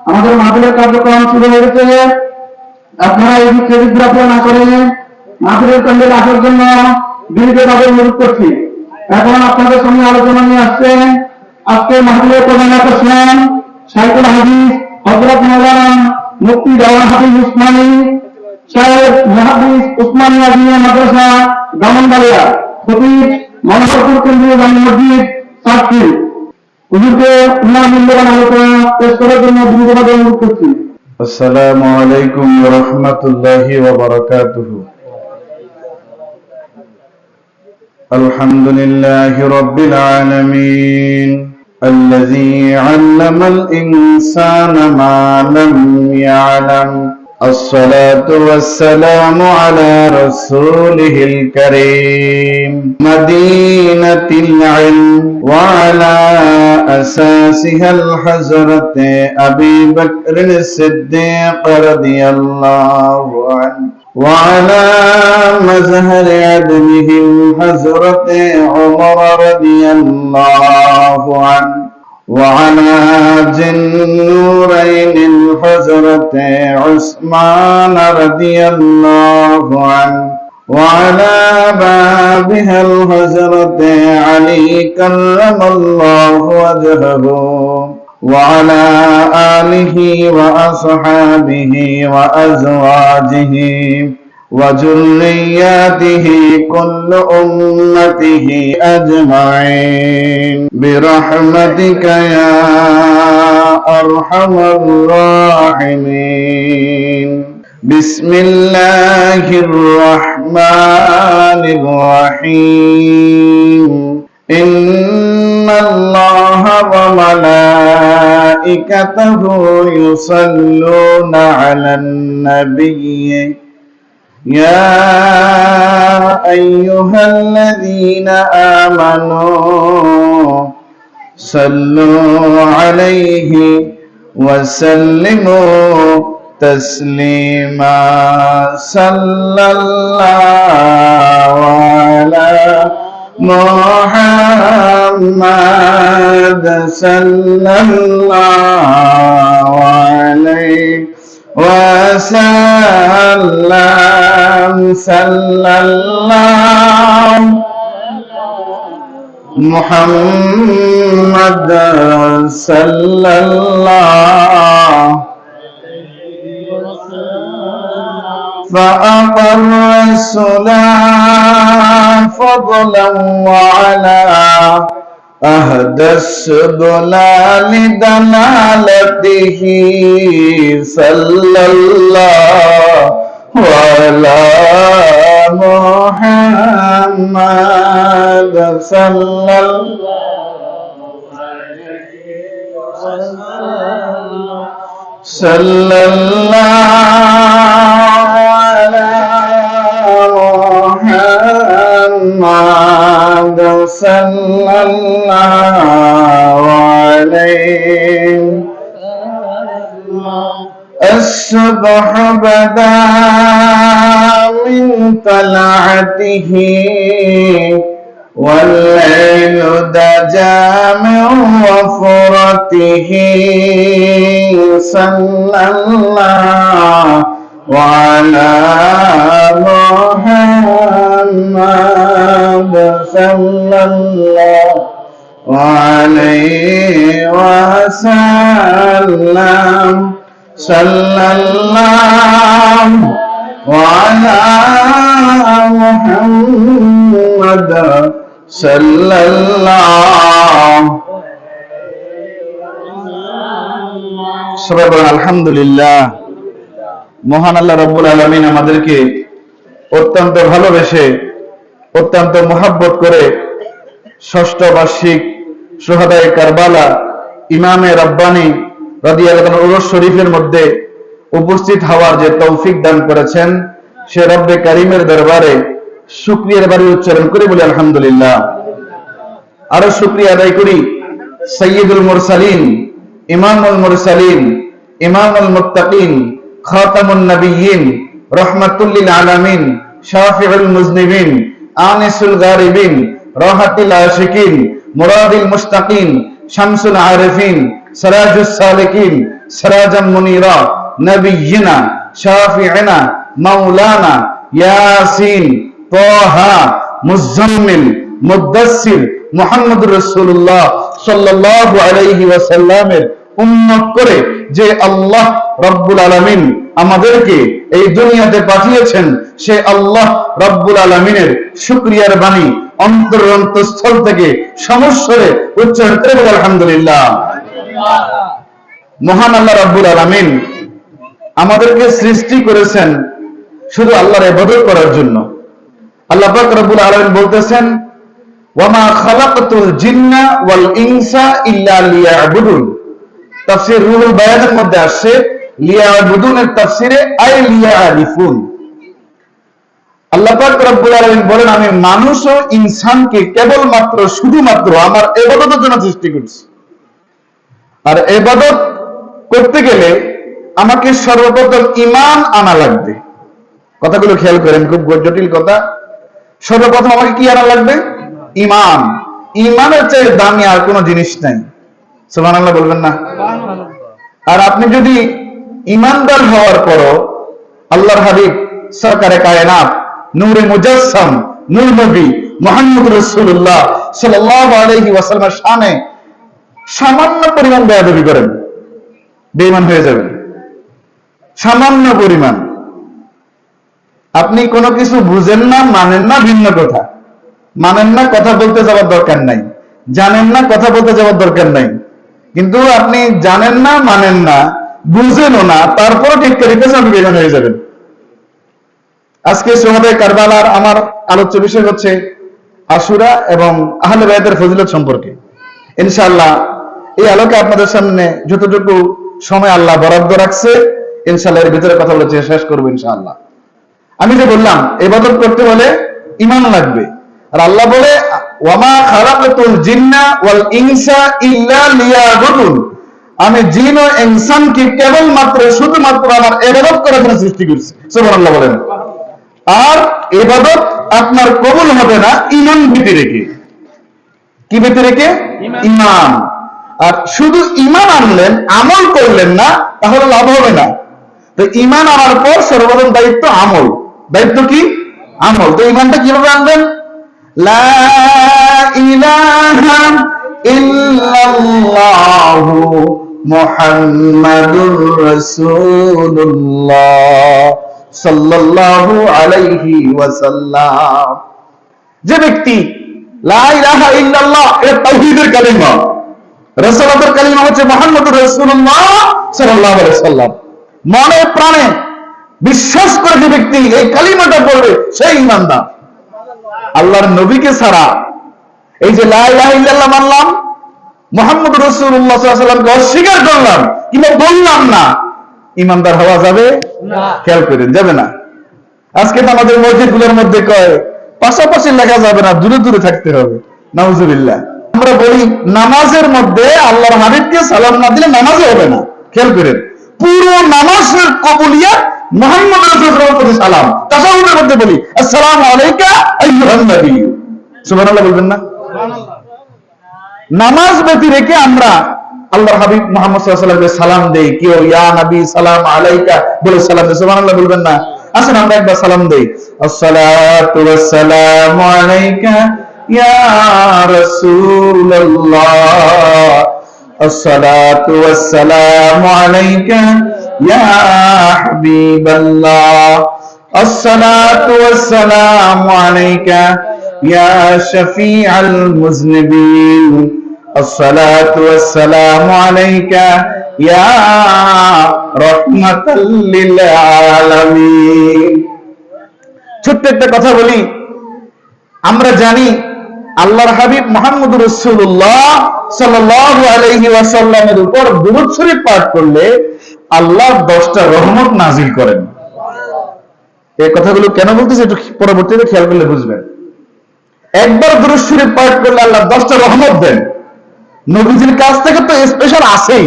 আমাদের মাহফিলের কার্যক্রম শুরু হয়ে গেছে। আপনারা এই বিদ্রোহ না করে মাহফিলের প্যান্ডেল আসার জন্য বিনীতভাবে অনুরোধ করছি। এখন আপনাদের সামনে আলোচনা নিয়ে আসছেন আজকে মাহফিলের প্রধান আকর্ষণ শাইখুল হাদিস হযরত মাওলানা মুফতি দেওয়ান হাফিজ উসমানী শাইখ মুহাদ্দিস উসমানিয়া দিনিয়া মাদ্রাসা ব্রাহ্মণবাড়িয়া খতিব মনোহরপুর কেন্দ্রীয় জামে মসজিদ সাতক্ষীরা হুজুরকে উনার মূল্যবান আলোচনা পেশ করার জন্য বিনীতভাবে অনুরোধ করছি। আসসালামু আলাইকুম ওয়া রাহমাতুল্লাহি ওয়া বারাকাতুহু। আলহামদুলিল্লাহি রাব্বিল আলামিন الذي علم الإنسان ما لم يعلم الصلاة والسلام على رسوله الكريم مدينة العلم وعلى أساسها الحضرة أبي بكر الصديق رضي الله عنه وعلى مظهر عدمه الحضرة عمر رضي الله عنه وعلى النورين الحضرة عثمان رضي الله عنه وعلى بابها الحضرة علي كرم الله وجهه وعلى آله وأصحابه وأزواجه وذرياته كل أمته أجمعين برحمتك يا أرحم الراحمين. بسم الله الرحمن الرحيم. إن الله وملائكته يصلون على النبي يا أيها الذين آمنوا صلوا عليه وسلموا تسليما. صلى الله على محمد صلى الله عليه وسلم. صلى الله محمد صلى الله فأقر الصلاة فضلا وعلى أهدى السبل لدلالته. صلى الله على محمد صلى الله عليه وسلم. صلى الله على محمد صلى الله عليه. الصبح بدا من طلعته والليل دجى من وفرته. صلى الله وعلى محمد صلى الله عليه وسلم. صلى الله وعلى محمد صلى الله. সবাই বলেন আলহামদুলিল্লাহ। মহান আল্লাহ রাব্বুল আলামিন আমাদেরকে অত্যন্ত ভালোবেসে অত্যন্ত মহব্বত করে ষষ্ঠ বার্ষিক শুহাদায়ে কারবালা ইমামে রাব্বানি রাদিয়াল্লাহু আনহু উরুস শরীফের মধ্যে উপস্থিত হওয়ার যে তৌফিক দান করেছেন, সে রব্বে কারীমের দরবারে শুকরিয়ার বাণী উচ্চারণ করে বলি আলহামদুলিল্লাহ। আরো শুকরিয়া আদায় করি সাইয়্যিদুল মুরসালিন, ইমামুল মুরসালিন, ইমামুল মুত্তাকিন, খাতামুন নবিয়্যিন, রাহমাতুল লিল আলামিন, শাফিউল মুজনিবিন, আনিসুল গারিবিন, রাহাতুল আশিকিন, মুরাদিল মুশতাকিন, শামসুল আরিফিন, সিরাজুস সালিকিন, সিরাজাম মুনীরা, নবিয়্যিনা শাফিঈনা মাওলানা ইয়াসিন তাহা মুজাম্মিল মুদ্দাসসির মুহাম্মদুর রাসূলুল্লাহ সাল্লাল্লাহু আলাইহি ওয়াসাল্লামের উম্মত করে যে আল্লাহ রব্বুল আলামিন আমাদেরকে এই দুনিয়াতে পাঠিয়েছেন, সে আল্লাহ রব্বুল আলামিনের শুকরিয়ার বাণী অন্তরস্থল থেকে সমস্বরে উচ্চারণ করে বলি আলহামদুলিল্লাহ। মহান আল্লাহ রব্বুল আলামিন আমাদেরকে সৃষ্টি করেছেন শুধু আল্লাহর ইবাদত করার জন্য। আল্লাহ পাক রব্বুল আলামিন বলতেছেন, ওয়ামা খালাকতুল জিন্না ওয়াল ইনসা ইল্লা লিয়াবুদুন। তাফসীর রুহুল বায়ানের মধ্যে আসছে লিয়াবুদুনের তাফসীরে আই লিয়ারিফুন। আল্লাহ পাক রব্বুল আলামিন বলেন, আমি মানুষ ও ইনসানকে কেবলমাত্র শুধুমাত্র আমার ইবাদতের জন্য সৃষ্টি করেছি। আর ইবাদত করতে গেলে আমাকে সর্বপ্রথম ঈমান আনা লাগবে। কথাগুলো খেয়াল করেন, খুব জটিল কথা। সর্বপ্রথম আমাকে কি আনা লাগবে? ঈমান। ঈমানের চেয়ে দামি আর কোনো জিনিস নাই। সুবহানাল্লাহ বলবেন না? আর আপনি যদি ঈমানদার হওয়ার পরও আল্লাহর হাবিব সরকারে কায়নাত নূরে মুজাসসাম নূর নবী মুহাম্মদ রাসূলুল্লাহ সাল্লাল্লাহু আলাইহি ওয়াসাল্লামের শানে সামান্য পরিমাণ বেয়াদবি করেন, বেঈমান হয়ে যাবেন। সামান্য পরিমাণ। আপনি কোনো কিছু বুঝেন না, মানেন না, ভিন্ন কথা। মানেন না, কথা বলতে যাওয়ার দরকার নাই। জানেন না, কথা বলতে যাওয়ার দরকার নাই। কিন্তু আপনি জানেন না, মানেন না, বুঝেনও না, তারপরও ঠিক তরিকায় আপনি বেঈমান হয়ে যাবেন। আজকে সোহাদে কারবালার আমার আলোচ্য বিষয় হচ্ছে আশুরা এবং আহলে বায়তের ফজিলত সম্পর্কে। ইনশাআল্লাহ এই আলোকে আপনাদের সামনে যতটুকু সময় আল্লাহ বরাদ্দ রাখছে, ইনশাআল্লাহ এর ভিতরে কথা বলে শেষ করবো ইনশাআল্লাহ। আমি যে বললাম ইবাদত করতে হলে ঈমান লাগবে, আর আল্লাহ বলে ওয়ামা খালাকাতুল জিন্না ওয়াল ইনসা ইল্লা লিয়াবুদুন, আমি জিন ও ইনসানকে কেবলমাত্র শুধুমাত্র আমার ইবাদত করার জন্য সৃষ্টি করেছি। সুবহানাল্লাহ বলেন। আর ইবাদত আপনার কবুল হবে না ঈমান ভিতরে রেখে। কি ভিতরে রেখে? ঈমান। আর শুধু ঈমান আনলেন, আমল করলেন না, তাহলে লাভ হবে না। তো ঈমান আনার পর সর্বপ্রথম দায়িত্ব আমল। দায়িত্ব কি? আমল। তো ঈমানটা কিভাবে আনবেন? লা ইলাহা ইল্লাল্লাহু মুহাম্মাদুর রাসূলুল্লাহ সাল্লাল্লাহু আলাইহি ওয়াসাল্লাম। যে ব্যক্তি লা ইলাহা ইল্লাল্লাহ এর তাওহীদের কালিমা, রাসূলুল্লাহর কালিমা হচ্ছে মুহাম্মাদুর রাসূলুল্লাহ সাল্লাল্লাহু আলাইহি ওয়াসাল্লাম, মনে প্রাণে বিশ্বাস করে যে ব্যক্তি এই কালিমাটা বলবে সেই ঈমানদার। আল্লাহর নবীকে ছাড়া এই যে লা ইলাহা ইল্লাল্লাহ মানলাম, মুহাম্মাদুর রাসূলুল্লাহ সাল্লাল্লাহু আলাইহি ওয়াসাল্লামকে অস্বীকার করলাম কিংবা বললাম না, ঈমানদার হওয়া যাবে না? খেয়াল করেন, যাবে না। আজকে তো আমাদের মসজিদগুলোর মধ্যে কয় পাশাপাশি লেখা যাবে না, দূরে দূরে থাকতে হবে। নাউজুবিল্লাহ। আমরা বলি নামাজের মধ্যে আল্লাহর হাবিবকে সালাম না দিলে নামাজই হবে না। খেয়াল করেন, পুরো নামাজের কবুলিয়াত মুহাম্মদ রাসূলুল্লাহর প্রতি সালাম। তাশাহুদের মধ্যে বলি আসসালামু আলাইকা আইয়ুহান নবী, সুবহানাল্লাহ বলবেন না? নামাজ ব্যতী রেখে আমরা আল্লাহর হাবিব মুহাম্মদ সাল্লাল্লাহু আলাইহি ওয়াসাল্লামকে সালাম দেই। কেউ ইয়া নবী সালাম আলাইকা বলে সালাম দেয়, সুবহানাল্লাহ বলবেন না? আসেন আমরা একবার সালাম দেই। আসসালাতু ওয়াসসালামু আলাইকা ইয়া রাসূলুল্লাহ, আসসালাতু ওয়াসসালামু আলাইকা ইয়া হাবিবাল্লাহ, আসসালাতু ওয়াসসালামু আলাইকা ইয়া শাফিআল মুযনিবিন, আসসালাতু ওয়াসসালামু আলাইকা ইয়া রাহমাতাল লিল আলামিন। ছোট্ট একটা কথা বলি, আমরা জানি আল্লাহর হাবিব মুহাম্মদুর রাসূলুল্লাহ সাল্লাল্লাহু আলাইহি ওয়াসাল্লামের উপর দুরূদ শরীফ পাঠ করলে আল্লাহ 10টা রহমত নাজিল করেন। এই কথাগুলো কেন বলতেছি একটু পরবর্তীতে খেয়াল করলে বুঝবেন। একবার দুরূদ শরীফ পাঠ করলে আল্লাহ 10টা রহমত দেন। নবীজির কাছ থেকে তো স্পেশাল আছেই।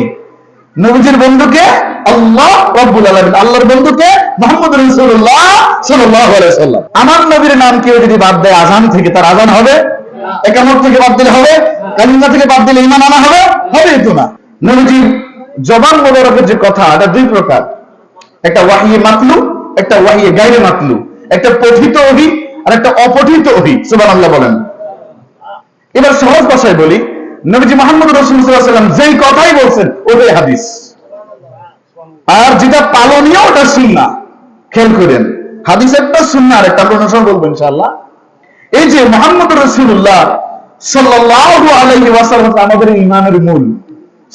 নবীজির বন্ধুকে আল্লাহ রাব্বুল আলামিন, আল্লাহর বন্ধুকে মুহাম্মদুর রাসূলুল্লাহ সাল্লাল্লাহু আলাইহি ওয়াসাল্লাম। আমার নবীর নাম কেউ যদি বাদ দেয় আযান থেকে, তার আযান হবে? ইকামত থেকে বাদ দিলে হবে? কালিমা থেকে বাদ দিলে ঈমান আনা হবে? হবে তো না। নবীজির জবান মোবারকের যে কথা, এটা দুই প্রকার। একটা ওয়াহিয়ে মাতলু, একটা ওয়াহিয়ে গায়রে মাতলু। একটা পঠিত ওহী আর একটা অপঠিত ওহী। সুবহানাল্লাহ বলেন। এবার সহজ ভাষায় বলি, নবীজি মুহাম্মদ রাসূলুল্লাহ সাল্লাল্লাহু আলাইহি ওয়াসাল্লাম যেই কথাই বলছেন ওটাই হাদিস, আর যেটা পালনীয় ওটা সুন্নাহ। খেয়াল করেন, হাদিস একটা, সুন্নাহ আরেকটা। আমরা অনুসরণ বলবো ইনশাআল্লাহ। এই যে মুহাম্মদ রাসূলুল্লাহ সাল্লাল্লাহু আলাইহি ওয়াসাল্লাম আমাদের ঈমানের মূল।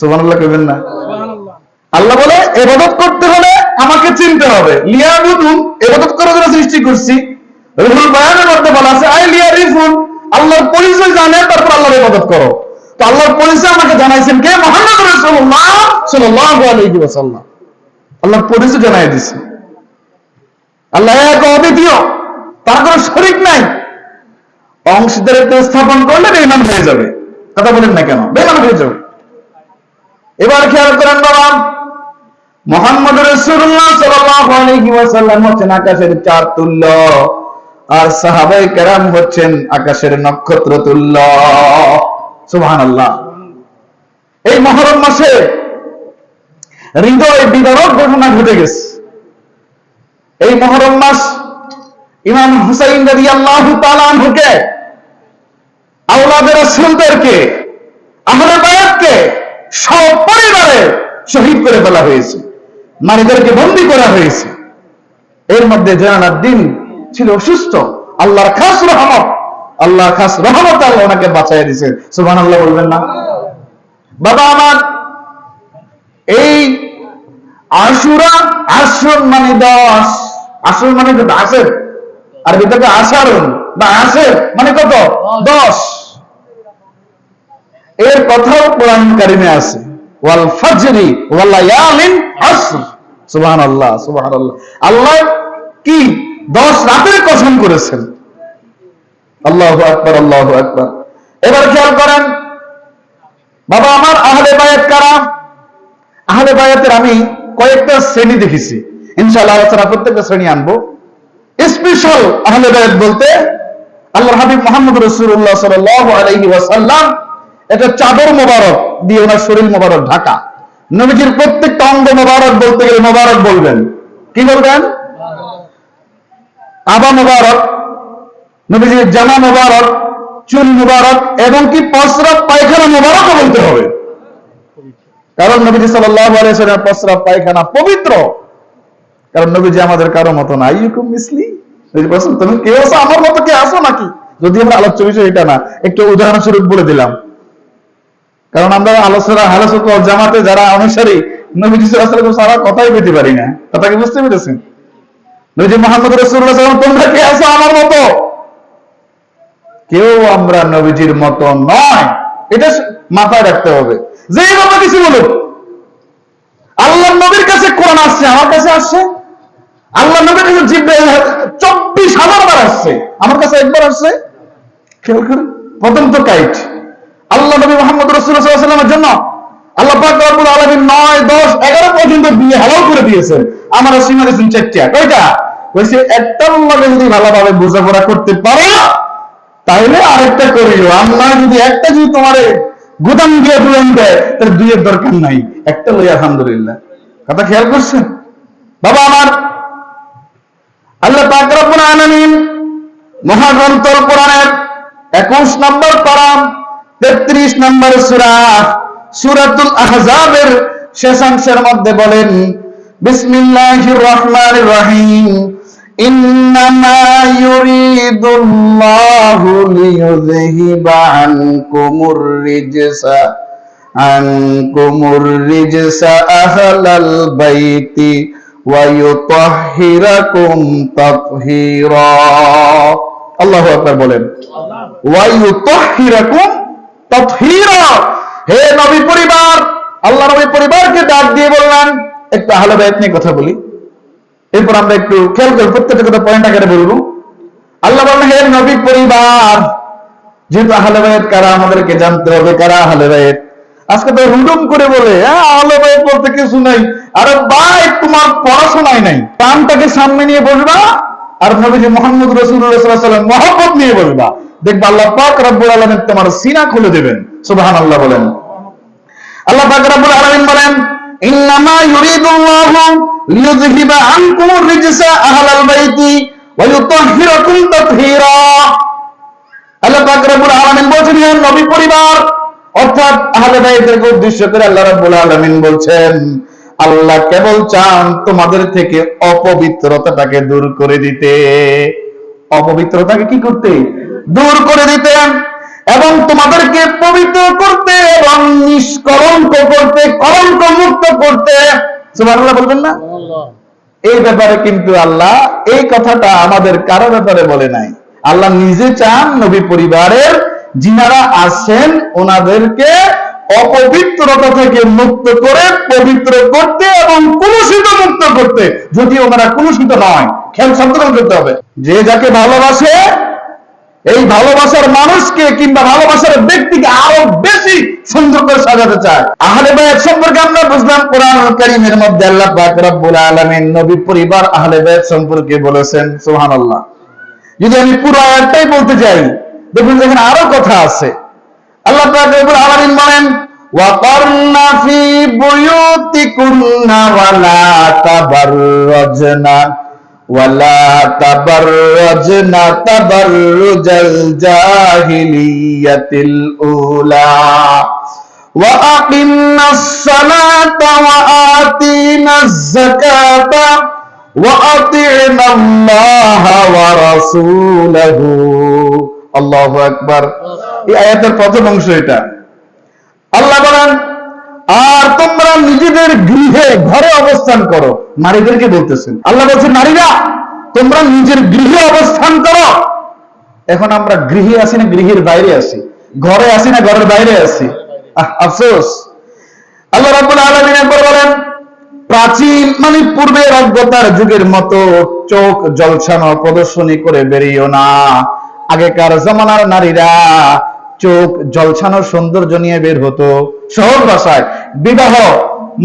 সুবহানাল্লাহ কইবেন না? সুবহানাল্লাহ। আল্লাহ বলে ইবাদত করতে হলে আমাকে চিনতে হবে। লিয়াবুদুন, ইবাদত করার জন্য সৃষ্টি করছি। রুহুল বায়ানের মধ্যে বলা আছে আই লিয়ারিফুন, আল্লাহর পরিচয় জানে তারপর আল্লাহর ইবাদত করো। তো আল্লাহর পরিচয় আমাকে জানাইছেন কে? মুহাম্মদ রাসূলুল্লাহ সাল্লাল্লাহু আলাইহি ওয়াসাল্লাম। আল্লাহর পরিচয় জানাই দিয়েছে। আল্লাহ এক, অদ্বিতীয়, তার কোনো শরীক নাই। অংশীদারিত্ব স্থাপন করলে বেঈমান হয়ে যাবে। কথা বলেন না কেন? বেঈমান হয়ে যাবে। এবার খেয়াল করেন বাবা, মুহাম্মদ রাসূলুল্লাহ সাল্লাল্লাহু আলাইহি ওয়াসাল্লাম হচ্ছেন আকাশের চাঁদ তুল্য, আর সাহাবায়ে কেরাম হচ্ছেন আকাশের নক্ষত্র তুল্য। সুবহানাল্লাহ। এই মুহররম মাসে হৃদয় বিদারক ঘটনা ঘটে গেছে। এই মুহররম মাস ইমাম হুসাইন রাদিয়াল্লাহু তাআলা আনহুকে, আওলাদে রাসূলদেরকে আহলে বায়াতকে সপরিবারে শহীদ করে ফেলা হয়েছে, নারীদেরকে বন্দী করা হয়েছে। এর মধ্যে জয়নালউদ্দিন ছিল অসুস্থ, আল্লাহর খাস রহমত, আল্লাহর খাস রহমত আল্লাহ ওনাকে বাঁচাইয়া দিয়েছে। সুবহানাল্লাহ বলবেন না? বাবা আমার, এই আশুরা, আশুর মানে 10, আশুর মানে কত? আসের, আরবি থেকে আশারুন বা আসের মানে কত? 10। এর কথাও কোরআন কারিমে আছে, ওয়াল ফাজরি ওয়াল লায়ালিন আসর। সুবহানাল্লাহ, সুবহানাল্লাহ। আল্লাহ কি 10 রাতের কসম করেছেন। আল্লাহু আকবার, আল্লাহু আকবার। এবার খেয়াল করেন বাবা আমার, আহলে বায়াত কারা? আহলে বায়াতের আমি কয়েকটা শ্রেণী দেখেছি, ইনশাআল্লাহ আলোচনা প্রত্যেকটা শ্রেণী আনবো। স্পেশাল আহলে বায়াত বলতে আল্লাহর হাবিব মুহাম্মদ রাসূলুল্লাহ সাল্লাল্লাহু আলাইহি ওয়াসাল্লাম একটা চাদর মোবারক দিয়ে ওনার শরীর মোবারক ঢাকা। নবীজির প্রত্যেকটা অঙ্গ মোবারক বলতে গেলে মোবারক বলবেন। কি বলবেন? আবা মোবারক, নবীজির জামা মোবারক, চুল মোবারক, এবং কি প্রস্রাব পায়খানা মোবারক বলতে হবে, কারণ নবীজি সাল্লাল্লাহু আলাইহি ওয়াসাল্লাম প্রস্রাব পায়খানা পবিত্র। কারণ নবীজি আমাদের কারো মতো না। আইয়ুকুম মিসলি, তুমি কেউ আছো আমার মতো, কে আছো নাকি? যদি আমরা আলোচ্য বিষয় এটা না, একটু উদাহরণস্বরূপ বলে দিলাম, কারণ আমরা আলোচনা হালাসুত ওয়াল জামাতে যারা অনুসারী, নবীজি সাল্লাল্লাহু আলাইহি ওয়াসাল্লাম সারা কথাই পেতে পারি না। কথা কি বুঝতে পেরেছেন? নবীজি মুহাম্মদ রাসূলুল্লাহ সাল্লাল্লাহু আলাইহি ওয়াসাল্লাম, তোমরা কে আছো আমার মতো? কেউ আমরা নবীজির মতো নয়, এটা মাথায় রাখতে হবে। যে বাবা কিছু বলুক, আল্লাহ নবীর কাছে কোরআন আসছে, আমার কাছে আসছে। আল্লাহ নবীর কাছে জিবরাইল 24,000 বার আসছে, আমার কাছে একবার আসছে। খেয়াল করেন, প্রথম তো কাইট আল্লাহ নবী মুহাম্মদ রাসূলুল্লাহ সাল্লাল্লাহু আলাইহি ওয়াসাল্লামের জন্য আল্লাহ পাক রব্বুল আলামিন 9, 10, 11 পর্যন্ত বিয়ে হালাল করে দিয়েছেন। আমার সীমা দিয়েছেন 4টা। কয়টা? কইছে একটা লগে যদি ভালোভাবে বোঝাপড়া করতে পারো তাহলে আরেকটা করিও, আল্লাহ যদি একটা যদি তোমারে গুদাম দিয়ে তুলেন দেয় তাহলে 2 এর দরকার নাই, একটা লই আলহামদুলিল্লাহ। কথা খেয়াল করছেন বাবা আমার? আল্লাহ পাক রব্বুল আলামিন মহাগ্রন্থ কোরআনের 21 নম্বর পারা 33 নম্বর সূরা, সূরাতুল আহজাবের শেষাংশের মধ্যে বলেন, বিসমিল্লাহির রহমানির রহিম, ইন্নামা ইউরিদুল্লাহু লিইউযহিবা আনকুমুর রিজসা আহলাল বাইতি ওয়া ইউতাহহিরাকুম তাতহীরা। আল্লাহু আকবার বলেন। ওয়া ইউতাহহিরাকুম তাতহীরা। হে নবী পরিবার, আল্লাহ নবী পরিবারকে ডাক দিয়ে বললেন, একটু আহলে বায়াত নিয়ে কথা বলি, এরপর আমরা একটু খেয়াল করে প্রত্যেকটা কথা পয়েন্ট আকারে বলবো। আল্লাহ বললেন, হে নবী পরিবার, যেহেতু আহলে বায়াত কারা আমাদেরকে জানতে হবে, কারা আহলে বায়াত। আজকে তো হুডুম করে বলে আহলে বায়াত বলতে কিছু নাই। আরে ভাই, তোমার পড়াশোনাই নাই। কানটাকে সামনে নিয়ে বসবা আর নবীজি মুহাম্মদ রাসূলুল্লাহ সাল্লাল্লাহু আলাইহি ওয়াসাল্লাম মহব্বত নিয়ে বলবা, দেখবা আল্লাহ পাক রব্বুল আলামিন তোমার সিনা খুলে দেবেন। সুবহানাল্লাহ বলেন। আল্লাহ পাক রব্বুল আলামিন বলেন, ইন্নামা ইউরিদুল্লাহু লিইউযহিবা আনকুমুর রিজসা আহলাল বাইতি ওয়া ইউতাহহিরাকুম তাতহীরা। আল্লাহ পাক রব্বুল আলামিন বলেন, হে নবী পরিবার, অর্থাৎ আহলে বাইতকে উদ্দেশ্য করে আল্লাহ রাব্বুল আলামিন বলছেন, আল্লাহ কেবল চান তোমাদের থেকে অপবিত্রতাটাকে দূর করে দিতে। অপবিত্রতাকে কি করতে? দূর করে দিতে, এবং তোমাদেরকে পবিত্র করতে এবং নিষ্কলঙ্ক করতে, কলঙ্ক মুক্ত করতে। সুবহানাল্লাহ বলবেন না? এই ব্যাপারে কিন্তু আল্লাহ এই কথাটা আমাদের কারো ব্যাপারে বলে নাই। আল্লাহ নিজে চান নবী পরিবারের যিনারা আছেন ওনাদেরকে অপবিত্রতা থেকে মুক্ত করে পবিত্র করতে এবং কুলুষিত মুক্ত করতে, যদি ওনারা কুলুষিত নয়। খেয়াল সাবধান করতে হবে, যে যাকে ভালোবাসে এই ভালোবাসার মানুষকে কিংবা ভালোবাসার ব্যক্তিকে আরো বেশি সুন্দর করে সাজাতে চায়। আহলে বায়াত সম্পর্কে আমরা বুঝলাম কোরআন কারীমের মধ্যে আল্লাহ পাক রব্বুল আলামিন নবী পরিবার আহলে বায়াত সম্পর্কে বলেছেন। সুবহানাল্লাহ। যদি আমি পুরো আয়াতটাই বলতে যাই, দেখুন এখানে আরো কথা আছে। আল্লাহ পাক রব্বুল আলামিন বলেন, ওয়া কারনা ফি বুয়ুতিকুন্না ওয়ালা তাবাররাজনা ওয়ালা তাবাররাজনা তাবাররুজাল জাহিলিয়াতিল উলা وأقمنا الصلاة وآتينا الزكاة وأطعنا الله ورسوله আল্লাহু আকবার। এই আয়াতের প্রথম অংশ এটা। আল্লাহ বলেন, আর তোমরা নিজেদের গৃহে ঘরে অবস্থান করো। নারীদেরকে বলতেছেন। আল্লাহ বলছেন, নারীরা তোমরা নিজের গৃহে অবস্থান করো। এখন আমরা গৃহে আছি না গৃহের বাইরে আছি? ঘরে আছি না ঘরের বাইরে আছি? আফসোস। আল্লাহ রাব্বুল আলামিন একবার বলেন, প্রাচীন মানে পূর্বের অজ্ঞতার যুগের মতো চোখ জলছানো প্রদর্শনী করে বেরিয়েও না। আগেকার জামানার নারীরা চোখ জলছানো সৌন্দর্য নিয়ে বের হতো। সহজ ভাষায় বিবাহ,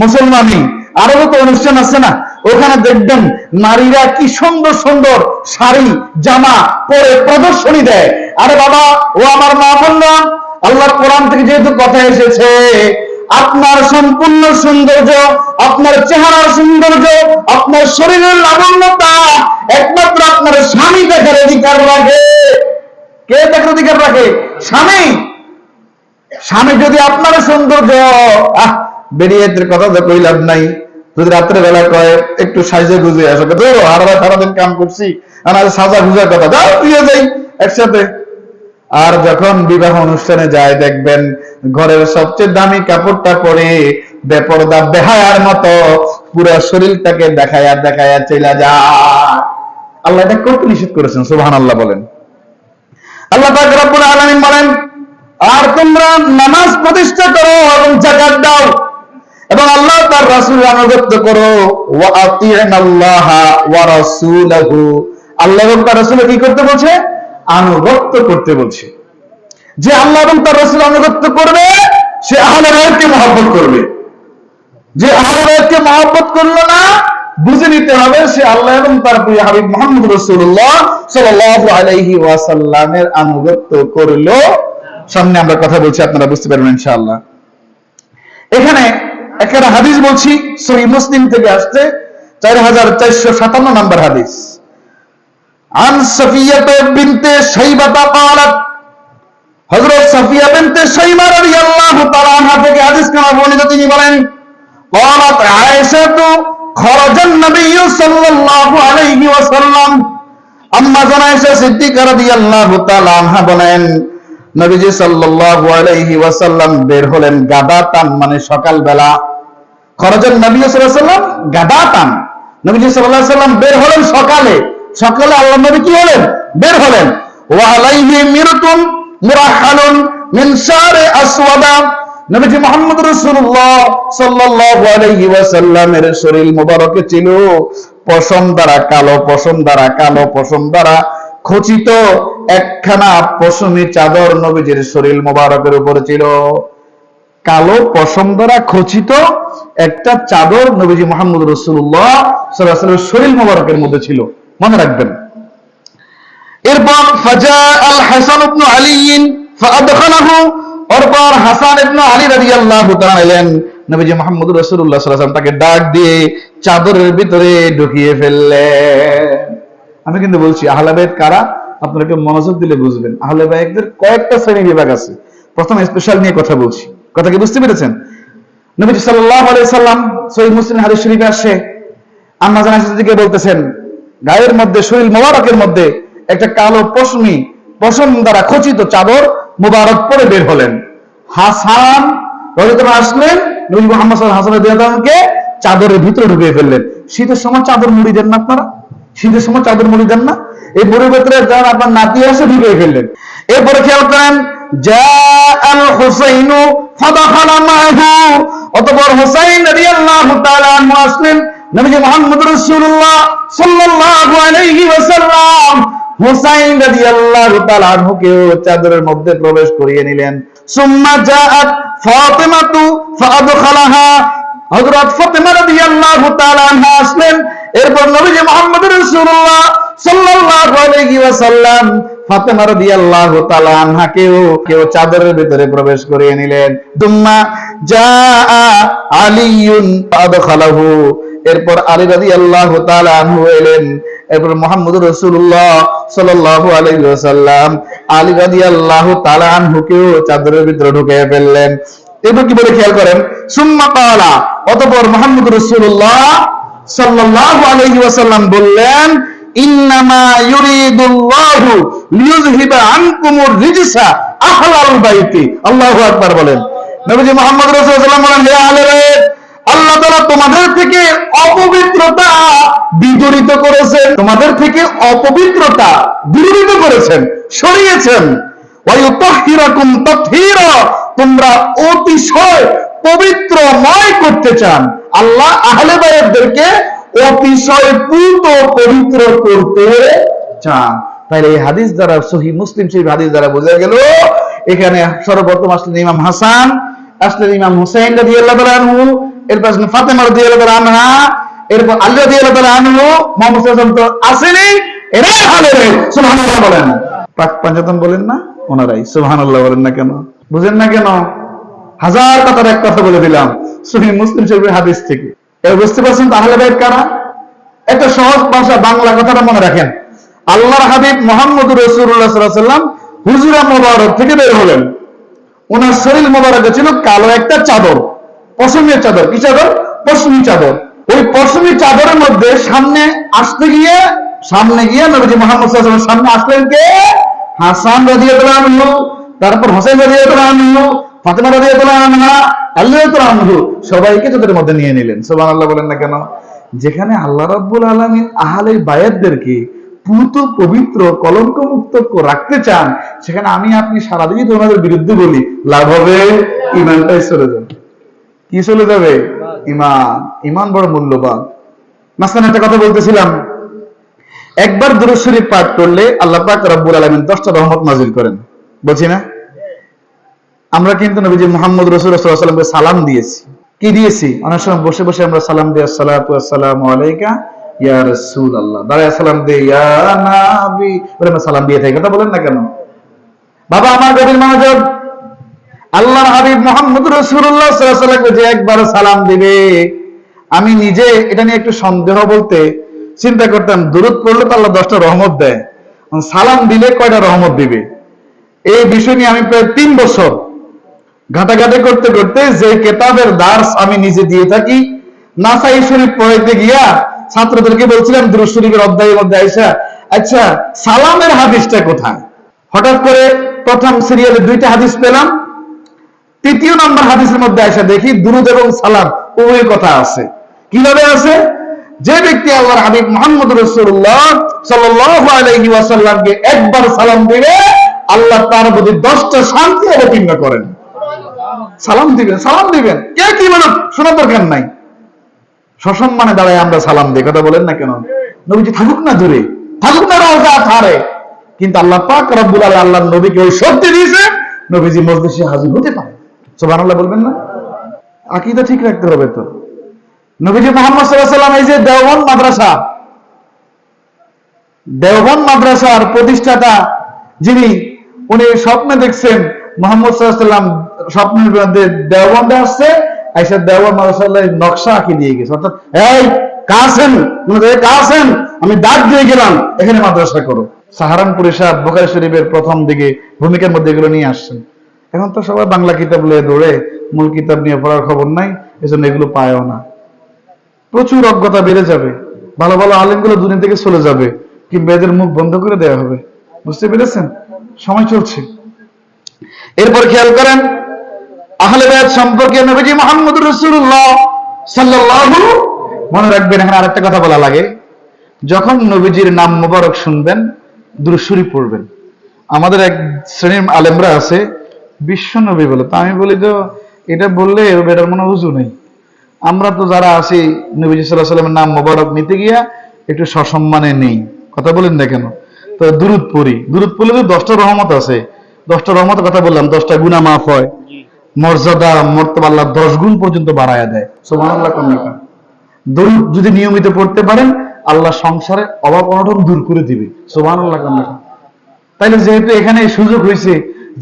মুসলমানি, আরো তো অনুষ্ঠান আছে না, ওখানে দেখবেন নারীরা কি সুন্দর সুন্দর শাড়ি জামা পরে প্রদর্শনী দেয়। আরে বাবা, ও আমার মা বোনরা, আল্লাহর কোরআন থেকে যেহেতু কথা এসেছে, আপনার সম্পূর্ণ সৌন্দর্য, আপনার চেহারার সৌন্দর্য, আপনার শরীরের লাবণ্যতা একমাত্র আপনার স্বামী দেখার অধিকার রাখে। কে দেখার অধিকার রাখে? স্বামী। স্বামী যদি আপনার সৌন্দর্য বেরিয়ে কথা তো কই লাভ নাই। যদি রাত্রে বেলা কয় একটু সাজে গুজে আসো, তো সারাদিন কাম করছি, সাজা গুজার কথা, যাও দিয়ে যাই একসাথে। আর যখন বিবাহ অনুষ্ঠানে যায়, দেখবেন ঘরের সবচেয়ে দামি কাপড়টা পরে বেপরদা বেহায়ার মতো পুরো শরীরটাকে দেখায়া দেখায়া চলে যায়। আল্লাহ এটা করতে নিষেধ করেছেন। সুবহানাল্লাহ বলেন। আল্লাহ পাক রব্বুল আলামিন বলেন, আর তোমরা নামাজ প্রতিষ্ঠা করো এবং যাকাত দাও এবং আল্লাহ তার রাসূলের আনুগত্য করো। ওয়া আতি'নাল্লাহা ওয়া রাসূলাহু, আল্লাহ এবং তার রাসূল কি করতে বলছে? আনুগত্য করতে বলছে। যে আল্লাহ এবং তার রাসূল আনুগত্য করবে, সে আহলে বায়তকে মহব্বত করবে। যে আহলে বায়তকে মহব্বত করলো না, বুঝে নিতে হবে সে আল্লাহ এবং তার প্রিয় হাবিব মুহাম্মদ রাসূলুল্লাহ সাল্লাল্লাহু আলাইহি ওয়াসাল্লামের আনুগত্য করলো। সামনে আমরা কথা বলছি, আপনারা বুঝতে পারবেন ইনশাআল্লাহ। এখানে একটা হাদিস বলছি, সহিহ মুসলিম থেকে আসছে, 4457 নম্বর হাদিস। আন সাফিয়া বিনতে শাইবা قالت, হযরত সাফিয়া বিনতে শাইবা রাদিয়াল্লাহু তাআলা আনহা থেকে হাদিস কানা বর্ণিত, তিনি বলেন, قالت عائشة خرج النبي صلى الله عليه وسلم, আম্মা জান আয়েশা সিদ্দিকা রাদিয়াল্লাহু তাআলা আনহা বলেন, নবীজি সাল্লাল্লাহু আলাইহি ওয়াসাল্লাম বের হলেন গাদাতান, মানে সকালবেলা। খরজান নবী সাল্লাল্লাহু আলাইহি ওয়াসাল্লাম গাদাতান, নবীজি সাল্লাল্লাহু আলাইহি ওয়াসাল্লাম বের হলেন সকালে। সকালে আল্লাহর নবী কি হলেন? বের হলেন। ওয়া আলাইহি মিরতুন মুরাহালুন মিন শারে আসওয়াদা, নবীজি মুহাম্মদ রাসূলুল্লাহ সাল্লাল্লাহু আলাইহি ওয়াসাল্লামের শরীর মোবারকে ছিল পশম দ্বারা কালো, পশম দ্বারা কালো, পশম দ্বারা খচিত একখানা পশমি চাদর নবীজির শরীর মোবারকের উপরে ছিল। কালো পশম দ্বারা খচিত একটা চাদর নবীজি মুহাম্মদ রাসূলুল্লাহ সাল্লাল্লাহু আলাইহি ওয়াসাল্লামের শরীর মোবারকের মধ্যে ছিল, মনে রাখবেন। এরপর ফাজা আল হাসান ইবনে আলী ফাআদখালাহু, এরপর হাসান ইবনে আলী রাদিয়াল্লাহু তাআলা এলেন, নবীজি মুহাম্মদ রাসূলুল্লাহ সাল্লাল্লাহু আলাইহি ওয়াসাল্লাম তাকে ডাক দিয়ে চাদরের ভিতরে ঢুকিয়ে ফেললেন। আমি কিন্তু বলছি আহলে বাইত কারা, আপনারা একটু মনোযোগ দিলে বুঝবেন। আহলে বাইতদের কয়েকটা শ্রেণী বিভাগ আছে, প্রথম স্পেশাল নিয়ে কথা বলছি। কথা কি বুঝতে পেরেছেন? নবীজি সাল্লাল্লাহু আলাইহি সাল্লাম সহিহ মুসলিম হাদিস শরীফে আসে, আম্মা জান আয়েশা সিদ্দিকা বলতেছেন, গায়ের মধ্যে শরীর মোবারকের মধ্যে একটা কালো পশমি পশম দ্বারা খচিত চাদর মোবারক পরে বের হলেন। হাসান রাদিয়াল্লাহু আসলেন, নবী মুহাম্মদ সাল্লাল্লাহু আলাইহি ওয়াসাল্লামকে চাদরের ভিতরে ঢুকিয়ে ফেললেন। শীতের সময় চাদর মুড়ি দেন না আপনারা? শীতের সময় চাদর মুড়ি দেন না? এই মুড়ির ভিতরে যখন আপনার নাতি আসে ঢুকিয়ে ফেললেন। এরপরে খেয়াল করেন, জাআল হুসাইনু ফাদাখালা মাহু, অতঃপর হুসাইন রাদিয়াল্লাহু তাআলা আনহু আসলেন, নবীজি মুহাম্মদ রাসূলুল্লাহ সাল্লাল্লাহু আলাইহি ওয়াসাল্লাম হুসাইন রাদিয়াল্লাহু তাআলা আনহুকেও চাদরের মধ্যে প্রবেশ করিয়ে নিলেন। সুম্মা জাআত ফাতিমাতু ফাআদখালাহা, হযরত ফাতিমা রাদিয়াল্লাহু তাআলা আনহা আসলেন। এরপর নবীজি মুহাম্মদ রাসূলুল্লাহ সাল্লাল্লাহু আলাইহি ওয়াসাল্লাম ফাতিমা রাদিয়াল্লাহু তাআলা আনহাকেও চাদরের ভিতরে প্রবেশ করিয়ে নিলেন। দুম্মা জাআ আলিয়ুন ফাআদখালাহু, এরপর আলী রাদিয়াল্লাহু তাআলা আনহু এলেন। এরপর মুহাম্মদ রাসূলুল্লাহ সাল্লাল্লাহু আলাইহি ওয়াসাল্লাম আলী রাদিয়াল্লাহু তাআলা আনহুকেও চাদরের ভিতরে ঢুকিয়ে ফেললেন। এবার কি বলে খেয়াল করেন, সুম্মা ক্বালা, অতঃপর মুহাম্মদ রাসূলুল্লাহ সাল্লাল্লাহু আলাইহি ওয়াসাল্লাম বললেন, ইন্নামা ইউরিদুল্লাহু লিইয়ুযহিবা আনকুমুর রিজসা আহলাল বাইতি। আল্লাহু আকবার বলেন। নবীজি মুহাম্মদ রাসূলুল্লাহ সাল্লাল্লাহু আলাইহি ওয়াসাল্লাম বলেন, হে আহলে বাইত, আল্লাহ তাআলা তোমাদের থেকে অপবিত্রতা বিদূরিত করেছেন, তোমাদের থেকে অপবিত্রতা বিদূরিত করেছেন, সরিয়েছেন। ওয়া ইউতাহহিরাকুম তাতহীরা, তোমরা অতিশয় পবিত্রময় করতে চান। আল্লাহ আহলে বাইতদেরকে অতিশয় পূত পবিত্র করতে চান। তাহলে এই হাদিস দ্বারা, সহিহ মুসলিম শরীফ হাদিস দ্বারা বোঝা গেল, এখানে সর্বপ্রথম আসলেন ইমাম হাসান, আসলেন ইমাম হুসাইন রাদিয়াল্লাহু তাআলা আনহু, এরপর আসলেন ফাতেমা রাদিয়াল্লাহু তাআলা আনহা, এরপর আলী রাদিয়াল্লাহু তাআলা আনহু, মুহাম্মদ সাল্লাল্লাহু আলাইহি ওয়াসাল্লাম তো আসেনি, এরাই আহলে বাইত। সুবহানাল্লাহ বলেন। পাক পাঞ্জাতন বলেন না, ওনারাই। সুবহানাল্লাহ বলেন না কেন? বুঝেন না কেন? হাজার কথার এক কথা বলে দিলাম সহিহ মুসলিম শরীফের হাদিস থেকে। এবার বুঝতে পারছেন তো আহলে বাইত কারা? একটা সহজ ভাষা বাংলা কথাটা মনে রাখেন। আল্লাহর হাবিব মুহাম্মদুর রাসূলুল্লাহ সাল্লাল্লাহু আলাইহি ওয়াসাল্লাম হুজরা মোবারক থেকে বের হলেন। ওনার শরীর মোবারকে ছিল কালো একটা চাদর, পশমের চাদর। কি চাদর? পশমি চাদর। ওই পশমি চাদরের মধ্যে সামনে গিয়ে নবীজি মুহাম্মদ সাল্লাল্লাহু আলাইহি ওয়াসাল্লাম সামনে আসলেন কে? হাসান রাদিয়াল্লাহু আনহু, তারপর হোসেন রাদিয়াল্লাহু আনহু, ফাতেমা রাদিয়াল্লাহু আনহা, আলী রাদিয়াল্লাহু আনহু, সবাইকে তাদের মধ্যে নিয়ে নিলেন। সুবহানাল্লাহ বলেন না কেন? যেখানে আল্লাহ রাব্বুল আলামিন আহলে বায়াতদেরকে পুত পবিত্র কলঙ্কমুক্ত রাখতে চান, সেখানে আমি আপনি সারাদিনই তোমাদের বিরুদ্ধে বলি, লাভ হবে? ঈমানটাই চলে যাবে। কি চলে যাবে? ঈমান বড় মূল্যবান। মাঝখানে একটা কথা বলতেছিলাম, একবার দুরূদ শরীফ পাঠ করলে আল্লাহ পাক রব্বুল আলামিন 10টা রহমত নাযিল করেন, বলছি না? আমরা কিন্তু নবীজি মুহাম্মদ রাসূলুল্লাহ সাল্লাল্লাহু আলাইহি ওয়াসাল্লামকে সালাম দিয়েছি। কি দিয়েছি? অনেক সময় বসে বসে আমরা সালাম দিই, আসসালাতু ওয়াসসালামু আলাইকা ইয়া রাসূলুল্লাহ, দাঁড়ায় সালাম দেই ইয়া নবী, বলে আমরা সালাম দিয়ে থাকি। কথা বলেন না কেন? বাবা আমার গভীর মনোযোগ, আল্লাহর হাবিব মুহাম্মদ রাসূলুল্লাহ সাল্লাল্লাহু আলাইহি ওয়াসাল্লামকে যে একবার সালাম দিবে, আমি নিজে এটা নিয়ে একটু সন্দেহ বলতে চিন্তা করতাম, দুরূদ পড়লে তো আল্লাহ 10টা রহমত দেয়, সালাম দিলে কয়টা রহমত দিবে? এই বিষয় নিয়ে আমি প্রায় 3 বছর ঘাটাঘাটি করতে করতে যে কিতাবের দার্স আমি নিজে দিয়ে থাকি, নাসাই শরীফ পড়াইতে গিয়া ছাত্রদেরকে বলছিলাম দুরূদ শরীফের অধ্যায়ের মধ্যে আইসা, আচ্ছা সালামের হাদিসটা কোথায়? হঠাৎ করে প্রথম সিরিয়ালে 2টা হাদিস পেলাম, 3য় নম্বর হাদিসের মধ্যে আইসা দেখি দুরূদ এবং সালাম উভয় কথা আছে। কিভাবে আছে? যে ব্যক্তি আল্লাহর হাবিব মুহাম্মদ রাসূলুল্লাহ সাল্লাল্লাহু আলাইহি ওয়াসাল্লামকে একবার সালাম দিবে, আল্লাহ তার প্রতি 10টা শান্তি অবতীর্ণ করেন। সালাম দিবেন, কে কি বলুন শোনার দরকার নাই, সসম্মানে দাঁড়ায় আমরা সালাম দিই। কথা বলেন না কেন? নবীজি থাকুক না দূরে, থাকুক না রওজা ধারে, কিন্তু আল্লাহ পাক রব্বুল আলামিন আল্লাহর নবীকে ওই শক্তি দিয়েছে, নবীজি মজলিসে হাজির হতে পারে। সুবহানাল্লাহ বলবেন না? আকীদা ঠিক রাখতে হবে তো। নবীজি মুহাম্মদ সাল্লাল্লাহু আলাইহি ওয়াসাল্লাম এই যে দেওবন্দ মাদ্রাসার প্রতিষ্ঠাতা, যিনি উনি স্বপ্নে দেখছেন মুহাম্মদ সাল্লাল্লাহু আলাইহি ওয়াসাল্লাম স্বপ্নের মধ্যে দেওবন্দে আসছে, আয়েশা দেওবন্দ মাদ্রাসার নকশা আঁকি দিয়ে গেছে, অর্থাৎ এই কাসেম আমি ডাক দিয়ে গেলাম এখানে মাদ্রাসা করো। সাহারানপুরে সাহেব বুখারী শরীফের প্রথম দিকে ভূমিকার মধ্যে এগুলো নিয়ে আসছেন। এখন তো সবাই বাংলা কিতাব নিয়ে দৌড়ে, মূল কিতাব নিয়ে পড়ার খবর নাই, এজন্য এগুলো পায়ও না। প্রচুর অজ্ঞতা বেড়ে যাবে, ভালো ভালো আলেমগুলো দুনিয়া থেকে চলে যাবে, কিংবা এদের মুখ বন্ধ করে দেওয়া হবে। বুঝতে পেরেছেন? সময় চলছে। এরপর খেয়াল করেন আহলে বায়াত সম্পর্কে নবীজি মুহাম্মদ রাসূলুল্লাহ সাল্লাল্লাহু, মনে রাখবেন এখানে আরেকটা কথা বলা লাগে, যখন নবীজির নাম মোবারক শুনবেন দুরূদ শরীফ পড়বেন। আমাদের এক শ্রেণীর আলেমরা আছে বিশ্ব নবী বলে, তা আমি বলি তো এটা বললে এটার মনে উজু নেই। আমরা তো যারা আছি নবীজি সাল্লাল্লাহু আলাইহি ওয়াসাল্লামের নাম মোবারক নিতে গিয়া একটু সসম্মানে নেই। কথা বলেন না কেন? তো দুরূদ পড়ি, দুরূদ পড়লে তো 10টা রহমত আছে। 10টা রহমতের কথা বললাম, 10টা গুনাহ মাফ হয়, মর্যাদা মর্তবা আল্লাহ 10 গুণ পর্যন্ত বাড়ায়া দেয়। সুবহানাল্লাহ কোন না? দরুদ যদি নিয়মিত পড়তে পারেন, আল্লাহ সংসারে অভাব অনটন দূর করে দিবে। সুবহানাল্লাহ কোন না? তাইলে যেহেতু এখানে সুযোগ হয়েছে,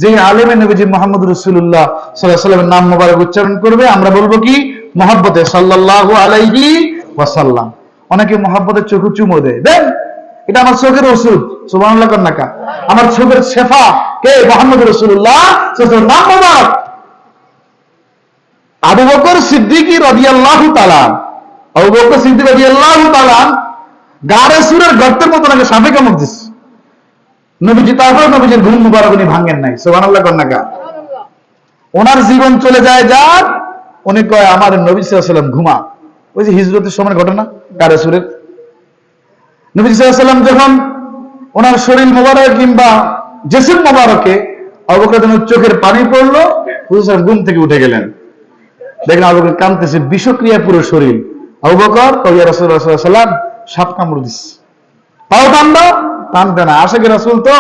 যে আলেমে নবীজি মুহাম্মদ রাসূলুল্লাহ সাল্লাল্লাহু আলাইহি ওয়াসাল্লামের নাম মোবারক উচ্চারণ করবে, আমরা বলবো কি? মহব্বতে সাল্লাল্লাহু আলাইহি ওয়াসাল্লাম। অনেকে মহব্বতে চোখে চুমো দেয়, দেন এটা আমার চোখের ওষুধ। সুবহানাল্লাহ কোন না? আমার চোখের শেফা কে? মুহাম্মদ রাসূলুল্লাহ সাল্লাল্লাহু আলাইহি ওয়াসাল্লাম নাম মোবারক। আবু বকর সিদ্দিক রাদিয়াল্লাহু তাআলা, আবু বকর সিদ্দিক রাদিয়াল্লাহু তাআলা গাড়ে সুরের গর্তের মতো নাকি সাপে কামড় দিচ্ছে নবীজি, তারপর নবীজির ঘুম মুবারক উনি ভাঙেন নাই। সুবহানাল্লাহ কন্যা। ওনার জীবন চলে যায় যাক, উনি কয় আমার নবী সাল্লাল্লাহু আলাইহি ওয়াসাল্লাম ঘুমা। ওই যে হিজরতের সময় ঘটনা গাড়ে সুরের, নবী সাল্লাল্লাহু আলাইহি ওয়াসাল্লাম যখন ওনার শরীর মোবারক কিংবা জিসম মোবারকে আবু বকর চোখের পানি পড়লো, হুজুর ঘুম থেকে উঠে গেলেন, দেখেন আবু বকর কাঁদতেছে, বিষক্রিয়া পুরো শরীর। আবু বকর কয় ইয়া রাসূলুল্লাহ সাল্লাল্লাহু আলাইহি ওয়াসাল্লাম সাপ কামড় দিচ্ছে। তাও টানবা, টানবে না, আশিকের রাসূল তো।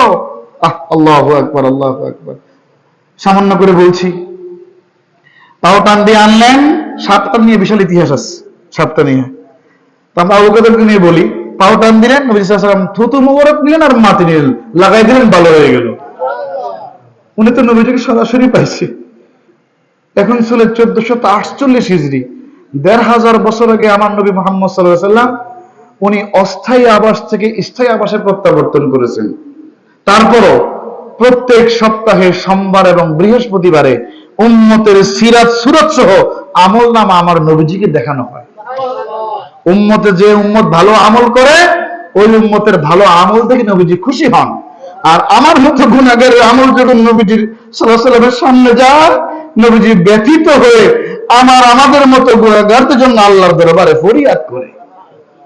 আল্লাহু আকবার, আল্লাহু আকবার। সামান্য করে বলছি, তাও টান দিয়ে আনলেন। সাপটা নিয়ে বিশাল ইতিহাস আছে, সাপটা নিয়ে। তো আমরা আবু বকরকে নিয়ে বলি, পাও টান দিলেন, নবী সাল্লাল্লাহু আলাইহি ওয়াসাল্লাম থুতু মোবারক নিলেন আর মাটি নিলেন, লাগাই দিলেন, ভালো হয়ে গেল। উনি তো নবীজিকে সরাসরি পাইছে। এখন ছিল 1448 হিজরি, 1500 বছর আগে আমার নবী মুহাম্মদ সাল্লাল্লাহু আলাইহি ওয়াসাল্লাম উনি অস্থায়ী আবাস থেকে স্থায়ী আবাসে প্রত্যাবর্তন করেছেন। তারপরও প্রত্যেক সপ্তাহে সোমবার এবং বৃহস্পতিবারে উম্মতের সিরাত সুরাত সহ আমলনামা আমার নবীজিকে দেখানো হয়। উম্মতে যে উম্মত ভালো আমল করে, ওই উম্মতের ভালো আমল থেকে নবীজি খুশি হন। আর আমার মতো গুনাহগারের আমল যখন নবীজির সাল্লাল্লাহু আলাইহি ওয়াসাল্লামের সামনে যায়, নবীজি ব্যথিত হয়ে আমাদের মতো গুনাহগারদের জন্য আল্লাহর দরবারে ফরিয়াদ করে,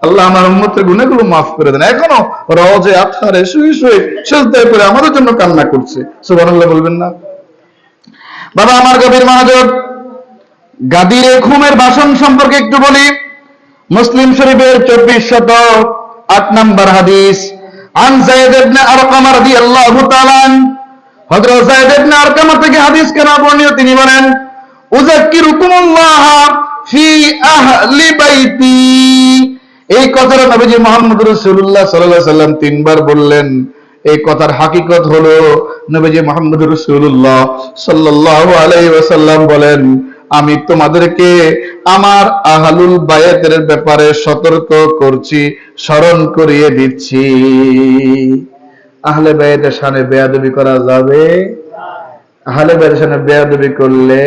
আল্লাহ আমার উম্মতের গুনাহগুলো মাফ করে দেন। এখনো রওজে আতহারে শুয়ে শুয়ে সিজদায় পড়ে আমাদের জন্য কান্না করছে। সুবহানাল্লাহ বলবেন না? বাবা আমার গভীর মনোযোগ, গাদির ঘুমের ভাষণ সম্পর্কে একটু বলি। মুসলিম শরীফের 2408 নম্বর হাদিস, আন যায়েদ ইবনে আরকাম রাদিয়াল্লাহু তাআলা আনহু, হযরত যায়েদ ইবনে আরকাম থেকে হাদিস কেনা বর্ণিত, তিনি বলেন উযাক্কিরুকুমুল্লাহ ফি আহলি বাইতি। এই কথাটা নবীজি মুহাম্মদ রাসূলুল্লাহ সাল্লাল্লাহু আলাইহি ওয়াসাল্লাম 3 বার বললেন। এই কথার হাকিকত হলো নবীজি মুহাম্মদ রাসূলুল্লাহ সাল্লাল্লাহু আলাইহি ওয়াসাল্লাম বলেন, আমি তোমাদেরকে আমার আহলুল বায়াতের ব্যাপারে সতর্ক করছি, স্মরণ করিয়ে দিচ্ছি। আহলে বায়াতের শানে বেয়াদবি করা যাবে? আহলে বায়াতের শানে বেয়াদবি করলে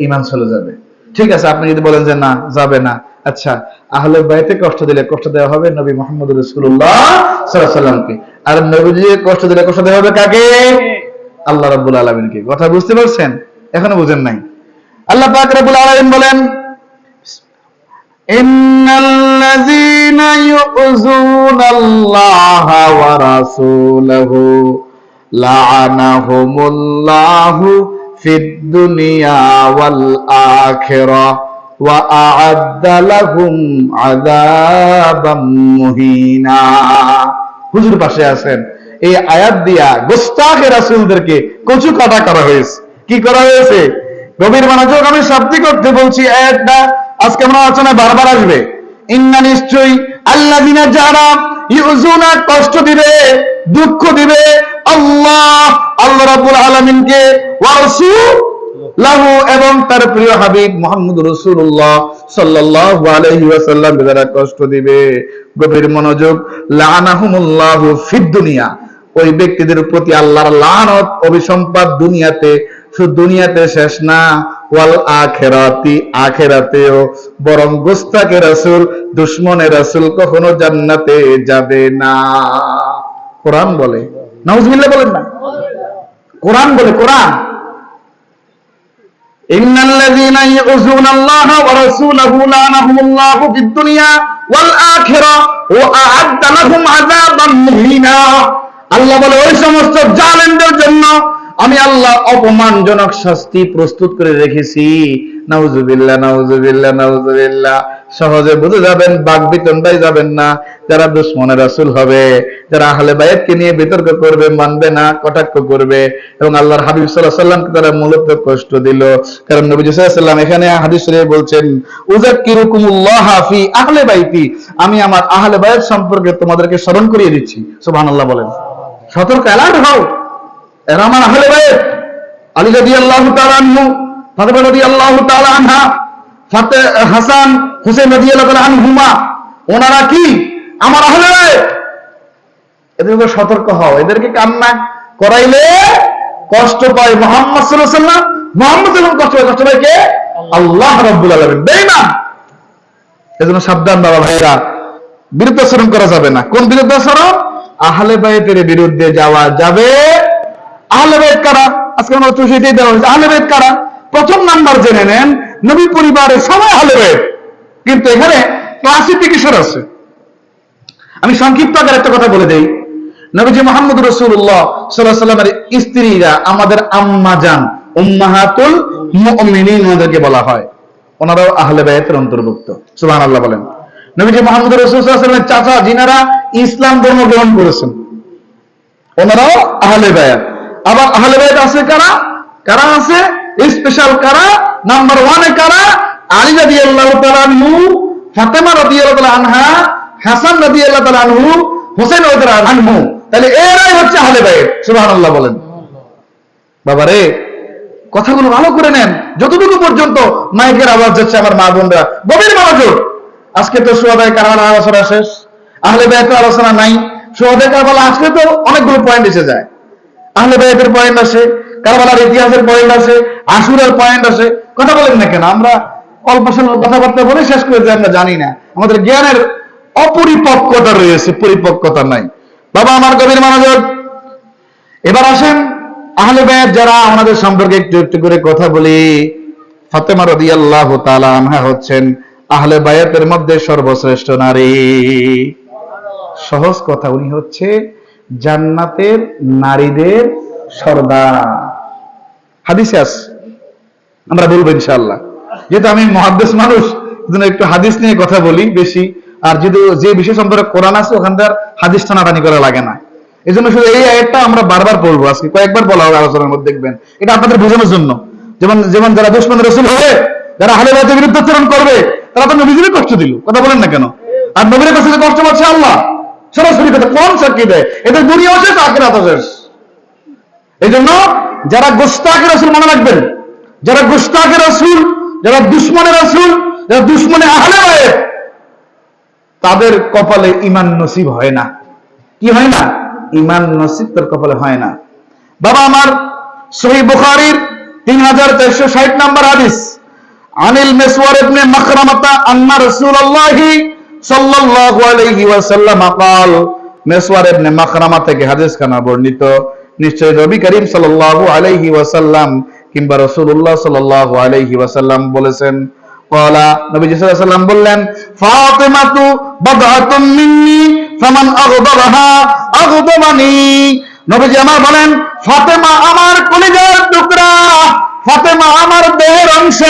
ঈমান চলে যাবে। ঠিক আছে, আপনি যদি বলেন যে না যাবে না, আচ্ছা, আহলে বায়াতে কষ্ট দিলে কষ্ট দেওয়া হবে নবী মুহাম্মদ রাসূলুল্লাহ সাল্লাল্লাহু আলাইহি ওয়াসাল্লামকে, আর নবীজিকে কষ্ট দিলে কষ্ট দেওয়া হবে কাকে? আল্লাহ রাব্বুল আলামিনকে। কথা বুঝতে পারছেন? এখনো বুঝেন নাই? আল্লাহ পাক রব্বুল আলামিন বলেন, ইন্নাল্লাযীনা ইউযুনাল্লাহা ওয়া রাসূলাহু লা'আনাহুমুল্লাহু ফিদ দুনিয়া ওয়াল আখিরাহ ওয়া আ'আদ্দা লাহুম আযাবাম মুহিনা। হুজুর পাশে আছেন, এই আয়াত দিয়া গোস্তাখে রাসূলদেরকে কচু কাটা করা হয়েছে। কি করা হয়েছে? গভীর মনোযোগ, আমি শব্দ করতে বলছি, আয়াতটা আজকে আমরা আলোচনায় বারবার আসবে। ইন্না, নিশ্চয়ই, আল্লাযিনা, যারা, ইউযুনা, কষ্ট দিবে, দুঃখ দিবে, আল্লাহ রাব্বুল আলামিনকে, ওয়া রাসূলহু, এবং তার প্রিয় হাবিব মুহাম্মদ রাসূলুল্লাহ সাল্লাল্লাহু আলাইহি ওয়াসাল্লাম যারা কষ্ট দিবে। গভীর মনোযোগ, লা'আনাহুমুল্লাহু ফিদ দুনিয়া, ওই ব্যক্তিদের প্রতি আল্লাহর লানত, অভিসম্পাত দুনিয়াতে, শুধু দুনিয়াতে শেষ না, ওয়াল আখিরাতি, আখিরাতেও। বরং গোস্তাকে রাসূল, দুশমনে রাসূল কখনো জান্নাতে যাবে না। কোরআন বলে, নাউজুবিল্লাহ বলেন না, কোরআন বলে, কোরআন। ইন্নাল্লাযীনা ইউযুনাল্লাহা ওয়া রাসূলাহু লা'আনাহুমুল্লাহু ফিদ দুনিয়া ওয়াল আখিরাহ ওয়া আ'আদ্দা লাহুম আযাবাম মুহিনা। আল্লাহ বলে, ওই সমস্ত জালেমদের জন্য আমি আল্লাহ অপমানজনক শাস্তি প্রস্তুত করে রেখেছি। নাউজুবিল্লাহ, নাউজুবিল্লাহ, নাউজুবিল্লাহ। সহজে বুঝে যাবেন, বাক বিতণ্ডাই যাবেন না। যারা দুশমনে রাসূল হবে, যারা আহলে বায়াতকে নিয়ে বিতর্ক করবে, মানবে না, কটাক্ষ করবে, এবং আল্লাহর হাবিব সাল্লাল্লাহু আলাইহি ওয়াসাল্লামকে তারা মূলত কষ্ট দিল। কারণ নবীজি সাল্লাল্লাহু আলাইহি ওয়াসাল্লাম এখানে হাদিস শরীফে বলছেন, উযাক্কিরুকুমুল্লাহ ফি আহলি বাইতি, আমি আমার আহলে বায়াত সম্পর্কে তোমাদেরকে স্মরণ করিয়ে দিচ্ছি। সুবহানাল্লাহ বলেন। সতর্ক, অ্যালার্ট হও, এরা আমার আহলে বায়াত। আলী রাদিয়াল্লাহু তাআলা আনহু, ফাতেমা রাদিয়াল্লাহু তাআলা আনহা, হাসান, হুসাইন রাদিয়াল্লাহু তাআলা আনহুমা, ওনারা কি আমার আহলে বায়াত। এদের উপর সতর্ক হও, এদেরকে কান্না করাইলে কষ্ট পায় মুহাম্মদ সাল্লাল্লাহু আলাইহি ওয়াসাল্লাম। মুহাম্মদ যখন কষ্ট পায়, কষ্ট পায় কে? আল্লাহ রাব্বুল আলামিন। বেঈমান। এজন্য সাবধান বাবা ভাইরা, বিরুদ্ধাচরণ করা যাবে না। কোন বিরুদ্ধাচরণ? আহলে বাইতের বিরুদ্ধে যাওয়া যাবে। আহলে বাইত কারা? আজকে আমরা তো সেটাই দেওয়া হয়েছে। আহলে বাইত কারা? প্রথম নাম্বার জেনে নেন, নবী পরিবারের সবাই আহলে বাইত, কিন্তু এখানে ক্লাসিফিকেশন আছে। আমি সংক্ষিপ্ত আকারে একটা কথা বলে দেই। নবীজি মুহাম্মদ রাসূলুল্লাহ সাল্লাল্লাহু আলাইহি ওয়াসাল্লামের স্ত্রীরা আমাদের আম্মা জান, উম্মাহাতুল মুমিনিন ওদেরকে বলা হয়, ওনারাও আহলে বাইতের অন্তর্ভুক্ত। সুবহানাল্লাহ বলেন। নবীজি মুহাম্মদ রাসূল সাল্লাল্লাহু আলাইহি ওয়াসাল্লামের চাচা যিনারা ইসলাম ধর্ম গ্রহণ করেছেন, ওনারাও আহলে বায়াত। আবার আহলে বায়াত আছে কারা? কারা আছে স্পেশাল? কারা? নাম্বার 1 এ কারা? আলী রাদিয়াল্লাহু তাআলা আনহু, ফাতেমা রাদিয়াল্লাহু তাআলা আনহা, হাসান রাদিয়াল্লাহু তাআলা আনহু, হোসেন রাদিয়াল্লাহু আনহু। তাহলে এরাই হচ্ছে আহলে বায়াত। সুবহানাল্লাহ বলেন। বাবারে, কথাগুলো ভালো করে নেন। যতটুকু পর্যন্ত মাইকের আওয়াজ যাচ্ছে আমার মা বোনরা গভীর মনোযোগ। আজকে তো সুহাদায়ে কারবালার আলোচনা শেষ, আহলে বায়াতের আলোচনা নাই। সুহাদায়ে কারবালা আসলে তো অনেকগুলো পয়েন্ট এসে যায়। আহলে বায়াতের পয়েন্ট আসে, কারবালার ইতিহাসের পয়েন্ট আসে, আশুরার পয়েন্ট আসে। কথা বলেন না কেন? আমরা অল্প স্বল্প কথাবার্তা বলে শেষ করে দিই, আমরা জানি না। আমাদের জ্ঞানের অপরিপক্কতা রয়েছে, পরিপক্কতা নাই। বাবা আমার গভীর মনোযোগ। এবার আসেন আহলে বায়াত যারা, আমাদের সম্পর্কে একটু একটু করে কথা বলি। ফাতেমা রাদিয়াল্লাহু তাআলা আনহা হচ্ছেন আহলে বায়াতের মধ্যে সর্বশ্রেষ্ঠ নারী। সহজ কথা, উনি হচ্ছে জান্নাতের নারীদের সর্দার। হাদিসে আছে, আমরা বলবো ইনশাআল্লাহ। যেহেতু আমি মুহাদ্দিস মানুষ, এজন্য একটু হাদিস নিয়ে কথা বলি বেশি। আর যদি যে বিষয় সম্পর্কে কোরআন আছে ওখান থেকে হাদিস টানাটানি করা লাগে না। এই জন্য শুধু এই আয়াতটা আমরা বারবার পড়বো, আজকে কয়েকবার বলা হবে আলোচনার মধ্যে, দেখবেন। এটা আপনাদের বোঝানোর জন্য। যেমন যেমন যারা দুশমন রাসূল হবে, যারা আহলে বায়াতের বিরুদ্ধাচরণ করবে, তারা তো নবীজিকে কষ্ট দিল। কথা বলেন না কেন? আর নবীর কাছে কষ্ট পাচ্ছে আল্লাহ। সরাসরি কথা, কোন সাক্ষী দেয়? এদের দুনিয়াও শেষ, আখিরাতও শেষ। এই জন্য যারা গোস্তাকে রাসূল, মনে রাখবেন, যারা গোস্তাকে রাসূল, যারা দুশমনের রাসূল, যারা দুশমনে আহলে বায়াত, তাদের কপালে ঈমান নসিব হয় না। কি হয় না? ঈমান নসিব তার কপালে হয় না। বাবা আমার, সহিহ বুখারীর 3460 নম্বর হাদিস, আনিল মিসওয়ার ইবনে মাখরামাতা আন্না রাসূলুল্লাহি সাল্লাল্লাহু আলাইহি ওয়াসাল্লাম قال, মিসওয়ার ইবনে মাখরামা থেকে হাদিস খানা বর্ণিত, নিশ্চয় নবী করিম সাল্লাল্লাহু আলাইহি ওয়াসাল্লাম কিংবা রাসূলুল্লাহ সাল্লাল্লাহু আলাইহি ওয়াসাল্লাম বলেছেন, ক্বালা, নবী সাল্লাল্লাহু আলাইহি ওয়াসাল্লাম বললেন, ফাতিমাতু বাদআতুম মিন্নি ফামান আগদাবাহা আগদাবানি। নবীজি আমার বলেন, ফাতেমা আমার কলিজার টুকরা, ফাতেমা আমার দেহের অংশ।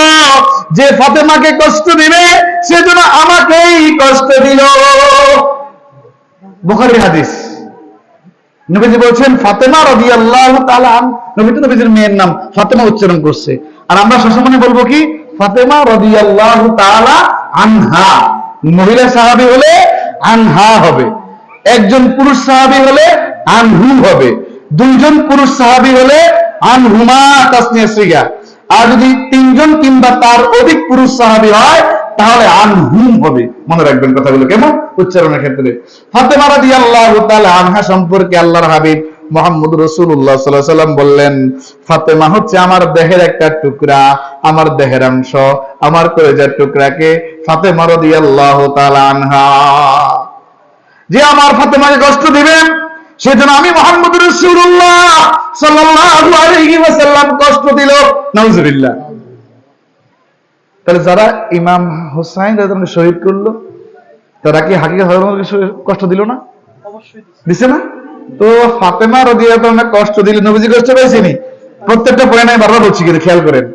যে ফাতেমাকে কষ্ট দিবে সেজন্য আমাকেই কষ্ট দিল। বুখারীর হাদিস। নবীজি বলছেন ফাতেমা রাদিয়াল্লাহু তাআলা আন, নবী তো নবীজির মেয়ের নাম ফাতেমা উচ্চারণ করছে। আর আমরা সবসময় বলবো কি? ফাতেমা রাদিয়াল্লাহু তাআলা আনহা। মহিলা সাহাবী হলে আনহা হবে, একজন পুরুষ সাহাবী হলে আনহু হবে, দুইজন পুরুষ সাহাবী হলে আনহুমা তাসনিয়া সিগা। আর যদি তিনজন কিংবা তার অধিক পুরুষ সাহাবী হয় তাহলে আনহুম হবে। মনে রাখবেন কথাগুলো কেমন উচ্চারণের ক্ষেত্রে। ফাতেমা রাদিয়াল্লাহু তাআলা আনহা সম্পর্কে আল্লাহর হাবিব মুহাম্মদ রাসূলুল্লাহ সাল্লাল্লাহু আলাইহি ওয়াসাল্লাম বললেন, ফাতেমা হচ্ছে আমার দেহের একটা টুকরা, আমার দেহের অংশ, আমার কলিজার টুকরাকে ফাতেমা রাদিয়াল্লাহু তাআলা আনহা। যে আমার ফাতেমাকে কষ্ট দিবেন সেজন্য আমি মুহাম্মদ রাসূলুল্লাহ সাল্লাল্লাহু আলাইহি ওয়াসাল্লাম কষ্ট দিল। নাউজুবিল্লাহ। তাহলে যারা ইমাম হুসাইন রাদিয়াল্লাহু শহীদ করলো, তারা কি হাকিকত কষ্ট দিল না? অবশ্যই দিছে না? তো ফাতেমা রাদিয়াল্লাহু আনহা কষ্ট দিলে নবীজি কষ্ট পাইছেনি? প্রত্যেকটা পয়েন্টে আমি বারবার বলছি, কিন্তু খেয়াল করেন।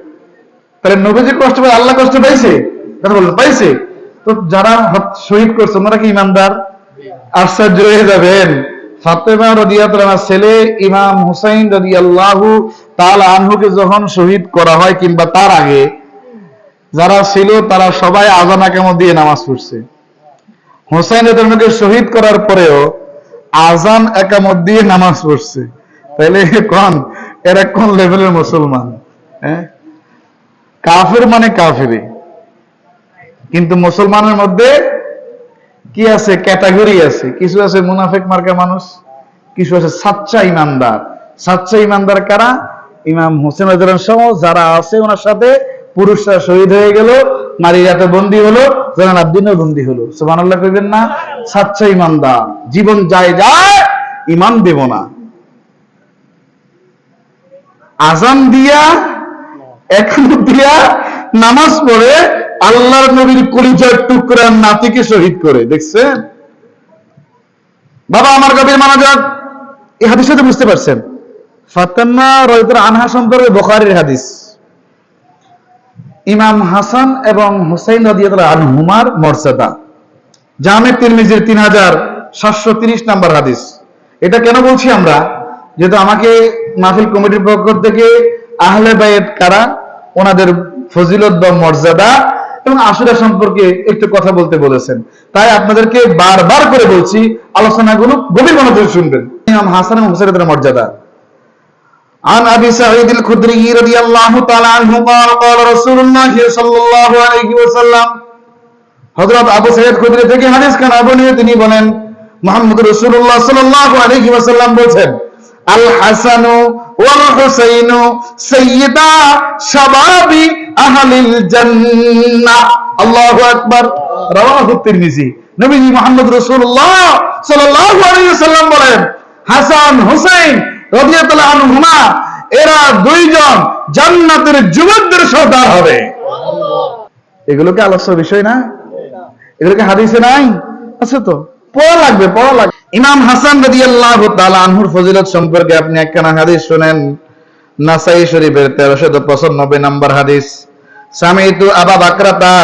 তাহলে নবীজি কষ্ট পায়, আল্লাহ কষ্ট পাইছে? কথা বলুন, পাইছে? তো যারা শহীদ করছে ওনারা কি ইমানদার? আশ্চর্য হয়ে যাবেন। ফাতেমা রাদিয়াল্লাহু আনহার ছেলে ইমাম হুসাইন রাদিয়াল্লাহু তাআলা আনহুকে যখন শহীদ করা হয় কিংবা তার আগে যারা ছিল তারা সবাই আযান একামত দিয়ে নামাজ পড়ছে। হুসাইন রাদিয়াল্লাহু আনহুকে শহীদ করার পরেও আযান একামত দিয়ে নামাজ পড়ছে। তাহলে কোন এরা কোন লেভেলের মুসলমান? কাফের মানে কাফেরই, কিন্তু মুসলমানের মধ্যে কি আছে? ক্যাটাগরি আছে। কিছু আছে মুনাফিক মার্কা মানুষ, কিছু আছে সাচ্চা ইমানদার। সাচ্চা ইমানদার কারা? ইমাম হোসেন রাদিয়াল্লাহু আনহু সহ যারা আছে ওনার সাথে পুরুষরা শহীদ হয়ে গেল, নারীরা তো বন্দী হলো, জয়নাল আব্দিনও বন্দী হলো। সুবহানাল্লাহ কইবেন না? সাচ্চা ইমানদার, জীবন যায় যায় ইমান দেব না। আজান দিয়া এখনো দিয়া নামাজ পড়ে আল্লাহর নবীর কলিজার টুকরা নাতিকে শহীদ করে, দেখছেন? বাবা আমার গভীর মনোযোগ, এই হাদিসটা তো বুঝতে পারছেন। ফাতেমা রাদিয়াল্লাহু আনহা সম্পর্কে বুখারীর হাদিস। ইমাম হাসান এবং হুসাইন রাদিয়াল্লাহু আনহুমার মর্যাদা, জামে তিরমিজির 3730 নম্বর হাদিস। এটা কেন বলছি আমরা? যেহেতু আমাকে মাহফিল কমিটির পক্ষ থেকে আহলে বায়াত কারা, ওনাদের ফজিলত বা মর্যাদা এবং আশুরা সম্পর্কে একটু কথা বলতে বলেছেন, তাই আপনাদেরকে বারবার করে বলছি আলোচনাগুলো গভীর মনোযোগ শুনবেন। ইমাম হাসান এবং হুসাইনের মর্যাদা। عن أبي سعيد الخدري رضي الله تعالى عنه قال قال رسول الله صلى الله عليه وسلم, হযরত আবু সাঈদ খুদরি থেকে হাদিস খানা বর্ণিত, তিনি বলেন মুহাম্মদ রাসূলুল্লাহ সাল্লাল্লাহু আলাইহি ওয়াসাল্লাম বলেন, আল হাসানু ওয়াল হুসাইনু সাইয়্যিদা শাবাবি আহলিল জান্নাহ। আল্লাহু আকবার। রাওয়াহু তিরমিজি। নবীজি মুহাম্মদ রাসূলুল্লাহ সাল্লাল্লাহু আলাইহি ওয়াসাল্লাম বলেন, হাসান হুসাইন রাদিয়াল্লাহু আনহুমা এরা দুইজন জান্নাতের যুবকদের সর্দার হবে। এগুলোকে আলোচ্য বিষয় না? এগুলোকে হাদিসে নাই? আছে তো, পড়া লাগবে, পড়া লাগবে। ইমাম হাসান রাদিয়াল্লাহু তাআলা আনহুর ফজিলত সম্পর্কে আপনি একখানা হাদিস শুনেন, নাসাই শরীফের 1395 নম্বর হাদিস। সামিতু আবু বাকরাতা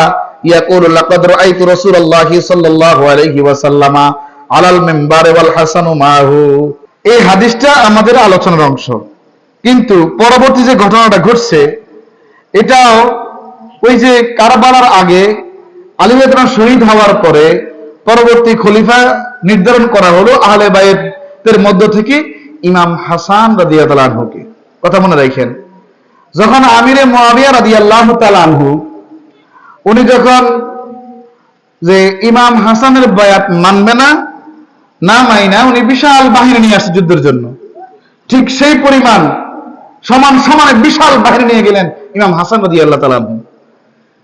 ইয়াকুলু লাকাদ রাআইতু রাসূলুল্লাহি সাল্লাল্লাহু আলাইহি ওয়াসাল্লামা আলাল মিম্বারে ওয়াল হাসানু মাহু। এই হাদিসটা আমাদের আলোচনার অংশ, কিন্তু পরবর্তী যে ঘটনাটা ঘটছে এটাও ওই যে কারবালার আগে আলী রাদিয়াল্লাহু শহীদ হওয়ার পরে পরবর্তী খলিফা নির্ধারণ করা হলো আহলে বায়াতের মধ্য থেকে ইমাম হাসান রাদিয়াল্লাহু আনহুকে। কথা মনে রাখেন, যখন আমিরে মুআবিয়া রাদিয়াল্লাহু তাআলা আনহু উনি যখন যে ইমাম হাসানের বায়াত মানবে না, না মাইনা উনি বিশাল বাহিনী নিয়ে আসছে যুদ্ধের জন্য, ঠিক সেই পরিমাণ সমান সমানে বিশাল বাহিনী নিয়ে গেলেন ইমাম হাসান রাদিয়াল্লাহু তাআলা আনহু।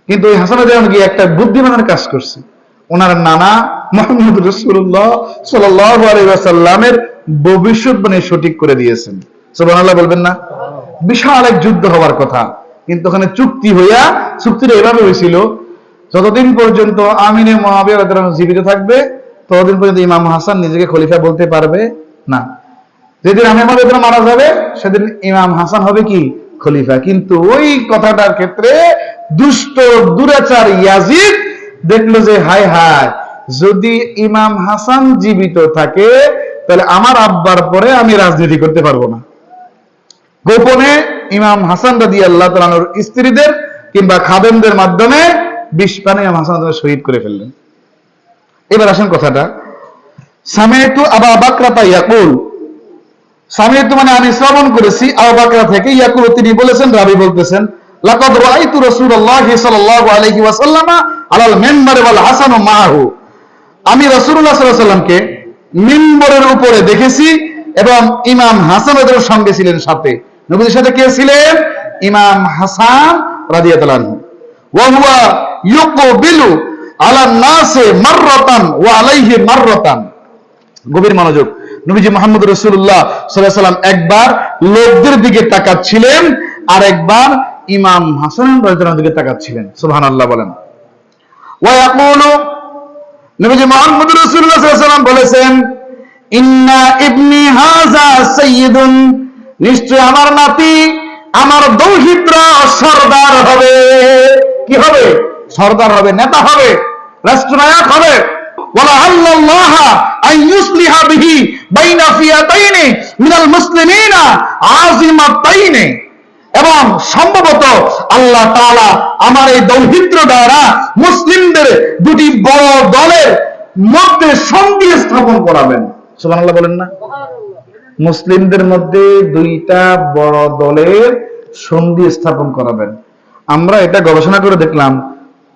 কিন্তু ওই হাসান রাদিয়াল্লাহু গিয়ে একটা বুদ্ধিমানের কাজ করছে, ওনার নানা মুহাম্মদ রাসূলুল্লাহ সাল্লাল্লাহু আলাইহি ওয়াসাল্লামের ভবিষ্যৎবাণী সঠিক করে দিয়েছেন। সুবহানাল্লাহ বলবেন না? বিশাল এক যুদ্ধ হওয়ার কথা, কিন্তু ওখানে চুক্তি হইয়া, চুক্তিটা এভাবে হয়েছিল, যতদিন পর্যন্ত আমিরে মুআবিয়া রাদিয়াল্লাহু আনহু জীবিত থাকবে ততদিন পর্যন্ত ইমাম হাসান নিজেকে খলিফা বলতে পারবে না। যেদিন আমির মুআবিয়া মারা যাবে সেদিন ইমাম হাসান হবে কি খলিফা। কিন্তু ওই কথাটার ক্ষেত্রে দুষ্ট দুরাচার ইয়াজিদ দেখলো যে হায় হায়, যদি ইমাম হাসান জীবিত থাকে তাহলে আমার আব্বার পরে আমি রাজনীতি করতে পারবো না। গোপনে ইমাম হাসান রাদিয়াল্লাহু তাআলা আনহুর স্ত্রীদের কিংবা খাদেমদের মাধ্যমে বিষ পানে ইমাম হাসান শহীদ করে ফেললেন। এবার আসেন কথাটা, সামিতু আবু বাকরাতা ইয়াকুল, সামিতু মানে আমি শ্রবণ করেছি, আবু বকর থেকে, ইয়াকুল তিনি বলেছেন, রাবী বলতেছেন, লাকাদ রাআইতু রাসূলুল্লাহি সাল্লাল্লাহু আলাইহি ওয়াসাল্লামা আলাল মিম্বারে ওয়াল হাসানু মাহু। আমি রাসূলুল্লাহ সাল্লাল্লাহু আলাইহি ওয়াসাল্লামকে মিম্বরের উপরে দেখেছি এবং ইমাম হাসান ওদের সঙ্গে ছিলেন সাথে। নবীর সাথে কে ছিলেন? ইমাম হাসান রাদিয়াল্লাহু আনহু। ওয়া হুয়া ইউকবিলু আলান নাসে মাররাতান ওয়া আলাইহি মাররাতান। গভীর মনোযোগ, নবীজি মুহাম্মদ রাসূলুল্লাহ সাল্লাল্লাহু আলাইহি ওয়াসাল্লাম একবার লোকদের দিকে তাকাচ্ছিলেন আর একবার ইমাম হাসান রাদিয়াল্লাহু আনহুর দিকে তাকাচ্ছিলেন। সুবহানাল্লাহ বলেন। ওয়া ইয়াকুলু, নবীজি মুহাম্মদ রাসূলুল্লাহ সাল্লাল্লাহু আলাইহি ওয়াসাল্লাম বলেছেন, ইন্না ইবনি হাযা সাইয়্যিদুন, নিশ্চয় আমার নাতি, আমার দৌহিত্র সরদার হবে। কি হবে? সরদার হবে, নেতা হবে, রাষ্ট্রনায়ক হবে। ওয়ালা আল্লাহ আন ইউসলিহা বিহি বাইনা ফিয়াতাইনি মিনাল মুসলিমিনা আযিমাতাইনি, এবং সম্ভবত আল্লাহ তাআলা আমার এই দৌহিত্র দ্বারা মুসলিমদের দুটি বড় দলের মধ্যে সন্ধি স্থাপন করাবেন। সুবহানাল্লাহ বলেন না? মুসলিমদের মধ্যে দুইটা বড় দলের সন্ধি স্থাপন করাবেন। আমরা এটা গবেষণা করে দেখলাম,